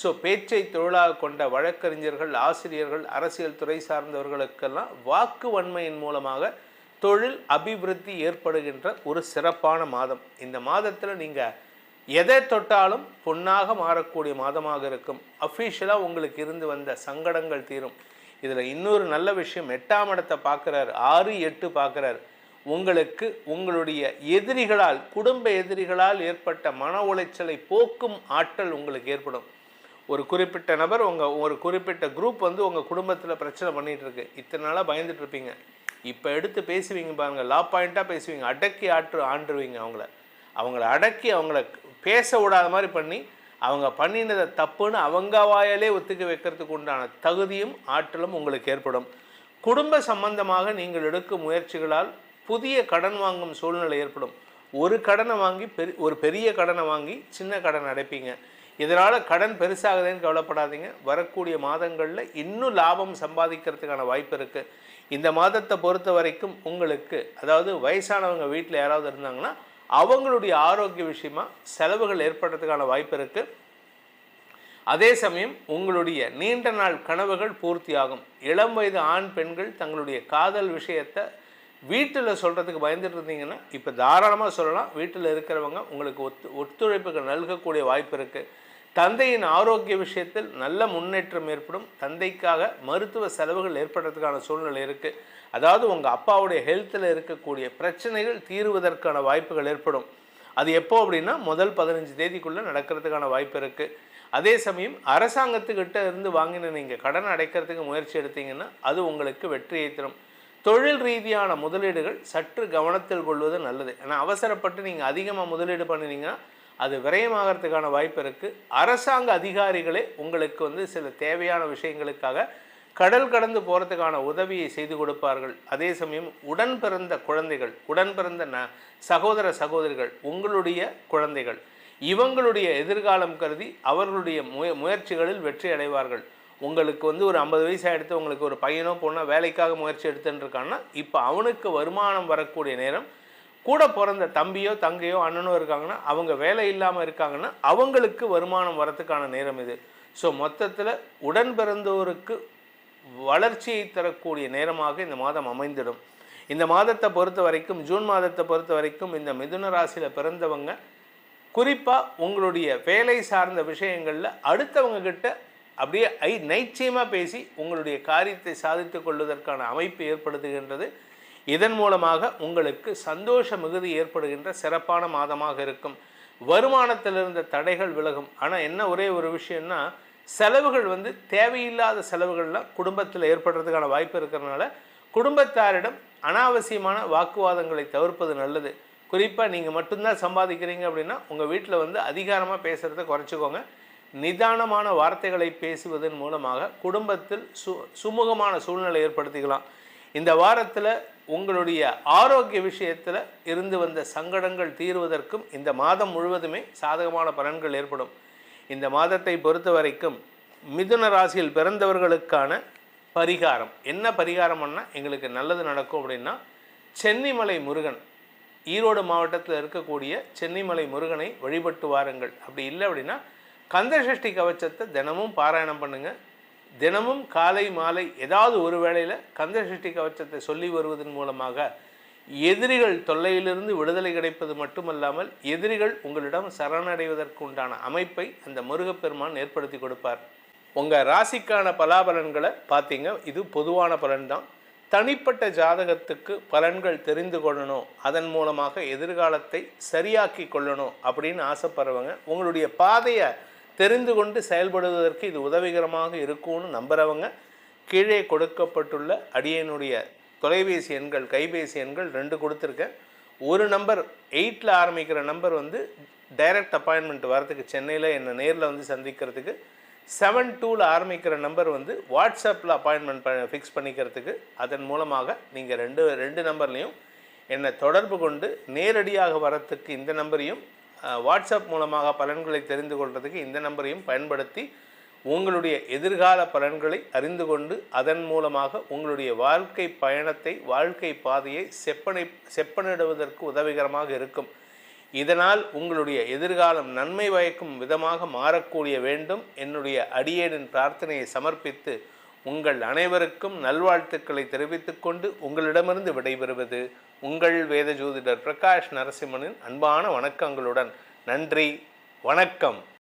[SPEAKER 1] ஸோ பேச்சை தொழிலாக கொண்ட வழக்கறிஞர்கள், ஆசிரியர்கள், அரசியல் துறை சார்ந்தவர்களுக்கெல்லாம் வாக்கு வன்மையின் மூலமாக தொழில் அபிவிருத்தி ஏற்படுகின்ற ஒரு சிறப்பான மாதம். இந்த மாதத்தில் நீங்கள் எதை தொட்டாலும் பொன்னாக மாறக்கூடிய மாதமாக இருக்கும். அஃபீஷியலாக உங்களுக்கு இருந்து வந்த சங்கடங்கள் தீரும். இதில் இன்னொரு நல்ல விஷயம், 8ஆம் இடத்தை பார்க்குறார், 6, 8 பார்க்குறார். உங்களுக்கு உங்களுடைய எதிரிகளால், குடும்ப எதிரிகளால் ஏற்பட்ட மன உளைச்சலை போக்கும் ஆற்றல் உங்களுக்கு ஏற்படும். ஒரு குறிப்பிட்ட நபர், ஒரு குறிப்பிட்ட குரூப் வந்து உங்கள் குடும்பத்தில் பிரச்சனை பண்ணிகிட்டு இருக்கு. இத்தனை நாளாக பயந்துட்டு இருப்பீங்க. இப்போ எடுத்து பேசுவீங்க பாருங்கள், லா பாயிண்ட்டாக பேசுவீங்க, அடக்கி ஆண்டுருவீங்க. அவங்கள அடக்கி அவங்கள பேச விடாத மாதிரி பண்ணி அவங்க பண்ணினதை தப்புன்னு அவங்க வாயாலே ஒத்துக்க வைக்கிறதுக்கு உண்டான தகுதியும் ஆற்றலும் உங்களுக்கு ஏற்படும். குடும்ப சம்பந்தமாக நீங்கள் எடுக்கும் முயற்சிகளால் புதிய கடன் வாங்கும் சூழ்நிலை ஏற்படும். ஒரு கடனை வாங்கி ஒரு பெரிய கடனை வாங்கி சின்ன கடன் அடைப்பீங்க. இதனால் கடன் பெருசாகுதுன்னு கவலைப்படாதீங்க. வரக்கூடிய மாதங்களில் இன்னும் லாபம் சம்பாதிக்கிறதுக்கான வாய்ப்பு இருக்குது. இந்த மாதத்தை பொறுத்த வரைக்கும் உங்களுக்கு, அதாவது வயசானவங்க வீட்டில் யாராவது இருந்தாங்கன்னா அவங்களுடைய ஆரோக்கிய விஷயமா செலவுகள் ஏற்படுறதுக்கான வாய்ப்பு இருக்குது. அதே சமயம் உங்களுடைய நீண்ட நாள் கனவுகள் பூர்த்தியாகும். இளம் வயது ஆண் பெண்கள் தங்களுடைய காதல் விஷயத்தை வீட்டில் சொல்கிறதுக்கு பயந்துட்டு இருந்தீங்கன்னா இப்போ தாராளமாக சொல்லலாம். வீட்டில் இருக்கிறவங்க உங்களுக்கு ஒத்துழைப்புகள் நல்கக்கூடிய வாய்ப்பு இருக்குது. தந்தையின் ஆரோக்கிய விஷயத்தில் நல்ல முன்னேற்றம் ஏற்படும். தந்தைக்காக மருத்துவ செலவுகள் ஏற்படுறதுக்கான சூழ்நிலை இருக்குது. அதாவது உங்கள் அப்பாவுடைய ஹெல்த்தில் இருக்கக்கூடிய பிரச்சனைகள் தீர்வதற்கான வாய்ப்புகள் ஏற்படும். அது எப்போ அப்படின்னா முதல் 15 தேதிக்குள்ளே நடக்கிறதுக்கான வாய்ப்பு இருக்குது. அதே சமயம் அரசாங்கத்துக்கிட்ட இருந்து வாங்கின நீங்கள் கடன் அடைக்கிறதுக்கு முயற்சி எடுத்தீங்கன்னா அது உங்களுக்கு வெற்றியை தரும். தொழில் ரீதியான முதலீடுகள் சற்று கவனத்தில் கொள்வது நல்லது. ஏன்னா அவசரப்பட்டு நீங்கள் அதிகமாக முதலீடு பண்ணினீங்கன்னா அது விரயமாகறதுக்கான வாய்ப்பு இருக்குது. அரசாங்க அதிகாரிகளே உங்களுக்கு வந்து சில தேவையான விஷயங்களுக்காக கடல் கடந்து போகிறதுக்கான உதவியை செய்து கொடுப்பார்கள். அதே சமயம் உடன் பிறந்த குழந்தைகள், உடன் பிறந்த சகோதர சகோதரிகள், உங்களுடைய குழந்தைகள், இவங்களுடைய எதிர்காலம் கருதி அவர்களுடைய முயற்சிகளில் வெற்றி அடைவார்கள். உங்களுக்கு வந்து ஒரு 50 வயசு ஆகிடுத்து, உங்களுக்கு ஒரு பையனோ பொண்ணோ வேலைக்காக முயற்சி எடுத்துட்டுருக்காங்கன்னா இப்போ அவனுக்கு வருமானம் வரக்கூடிய நேரம். கூட பிறந்த தம்பியோ தங்கையோ அண்ணனோ இருக்காங்கன்னா அவங்க வேலை இல்லாமல் இருக்காங்கன்னா அவங்களுக்கு வருமானம் வரத்துக்கான நேரம் இது. ஸோ மொத்தத்தில் உடன் பிறந்தோருக்கு வளர்ச்சியை தரக்கூடிய நேரமாக இந்த மாதம் அமைந்திடும். இந்த மாதத்தை பொறுத்த வரைக்கும், ஜூன் மாதத்தை பொறுத்த வரைக்கும், இந்த மிதுன ராசியில் பிறந்தவங்க குறிப்பாக உங்களுடைய வேலை சார்ந்த விஷயங்களில் அடுத்தவங்க கிட்ட அப்படியே நைச்சியமாக பேசி உங்களுடைய காரியத்தை சாதித்து கொள்வதற்கான அமைப்பு ஏற்படுத்துகின்றது. இதன் மூலமாக உங்களுக்கு சந்தோஷ மிகுதி ஏற்படுகின்ற சிறப்பான மாதமாக இருக்கும். வருமானத்தில் இருந்த தடைகள் விலகும். ஆனால் என்ன ஒரே ஒரு விஷயம்னா, செலவுகள் வந்து தேவையில்லாத செலவுகள்லாம் குடும்பத்தில் ஏற்படுறதுக்கான வாய்ப்பு இருக்கிறதுனால குடும்பத்தாரிடம் அனாவசியமான வாக்குவாதங்களை தவிர்ப்பது நல்லது. குறிப்பாக நீங்கள் மட்டும்தான் சம்பாதிக்கிறீங்க அப்படின்னா உங்கள் வீட்டில் வந்து அதிகாரமாக பேசுகிறத குறைச்சிக்கோங்க. நிதானமான வார்த்தைகளை பேசுவதன் மூலமாக குடும்பத்தில் சுமூகமான சூழ்நிலை ஏற்படுத்திக்கலாம். இந்த வாரத்தில் உங்களுடைய ஆரோக்கிய விஷயத்தில் இருந்து வந்த சங்கடங்கள் தீர்வதற்கும் இந்த மாதம் முழுவதுமே சாதகமான பலன்கள் ஏற்படும். இந்த மாதத்தை பொறுத்த வரைக்கும் மிதுன ராசியில் பிறந்தவர்களுக்கான பரிகாரம் என்ன பரிகாரம்னா, எங்களுக்கு நல்லது நடக்கும் அப்படின்னா, சென்னிமலை முருகன், ஈரோடு மாவட்டத்தில் இருக்கக்கூடிய சென்னிமலை முருகனை வழிபட்டு வாருங்கள். அப்படி இல்லை அப்படின்னா கந்தசஷ்டி கவச்சத்தை தினமும் பாராயணம் பண்ணுங்கள். தினமும் காலை மாலை ஏதாவது ஒரு வேளையில் கந்தசஷ்டி கவச்சத்தை சொல்லி வருவதன் மூலமாக எதிரிகள் தொல்லையிலிருந்து விடுதலை கிடைப்பது மட்டுமல்லாமல் எதிரிகள் உங்களிடம் சரணடைவதற்கு உண்டான அமைப்பை அந்த முருகப்பெருமான் ஏற்படுத்தி கொடுப்பார். உங்கள் ராசிக்கான பலாபலன்களை பார்த்தீங்க, இது பொதுவான பலன்தான். தனிப்பட்ட ஜாதகத்துக்கு பலன்கள் தெரிந்து கொள்ளணும், அதன் மூலமாக எதிர்காலத்தை சரியாக்கி கொள்ளணும் அப்படின்னு ஆசைப்படுறவங்க உங்களுடைய பாதையை தெரிந்து கொண்டு செயல்படுவதற்கு இது உதவிகரமாக இருக்கும்னு நம்புகிறவங்க கீழே கொடுக்கப்பட்டுள்ள அடியனுடைய தொலைபேசி எண்கள், கைபேசி எண்கள் 2 கொடுத்துருக்கேன். ஒரு நம்பர் 8ல் ஆரம்பிக்கிற நம்பர் வந்து டைரக்ட் அப்பாயின்மெண்ட் வரதுக்கு, சென்னையில் என்னை நேரில் வந்து சந்திக்கிறதுக்கு. 72ல் ஆரம்பிக்கிற நம்பர் வந்து வாட்ஸ்அப்பில் அப்பாயின்மெண்ட் ஃபிக்ஸ் பண்ணிக்கிறதுக்கு. அதன் மூலமாக நீங்கள் ரெண்டு நம்பர்லேயும் என்னை தொடர்பு கொண்டு நேரடியாக வரத்துக்கு இந்த நம்பரையும், வாட்ஸ்அப் மூலமாக பலன்களை தெரிந்து கொள்வதற்கு இந்த நம்பரையும் பயன்படுத்தி உங்களுடைய எதிர்கால பலன்களை அறிந்து கொண்டு அதன் மூலமாக உங்களுடைய வாழ்க்கை பயணத்தை, வாழ்க்கை பாதையை செப்பனிடுவதற்கு உதவிகரமாக இருக்கும். இதனால் உங்களுடைய எதிர்காலம் நன்மை பயக்கும் விதமாக மாறக்கூடிய வேண்டும். என்னுடைய அடியேனின் பிரார்த்தனையை சமர்ப்பித்து உங்கள் அனைவருக்கும் நல்வாழ்த்துக்களை தெரிவித்துக் கொண்டு உங்களிடமிருந்து விடைபெறுவது உங்கள் வேத ஜோதிடர் பிரகாஷ் நரசிம்மனின் அன்பான வணக்கங்களுடன். நன்றி, வணக்கம்.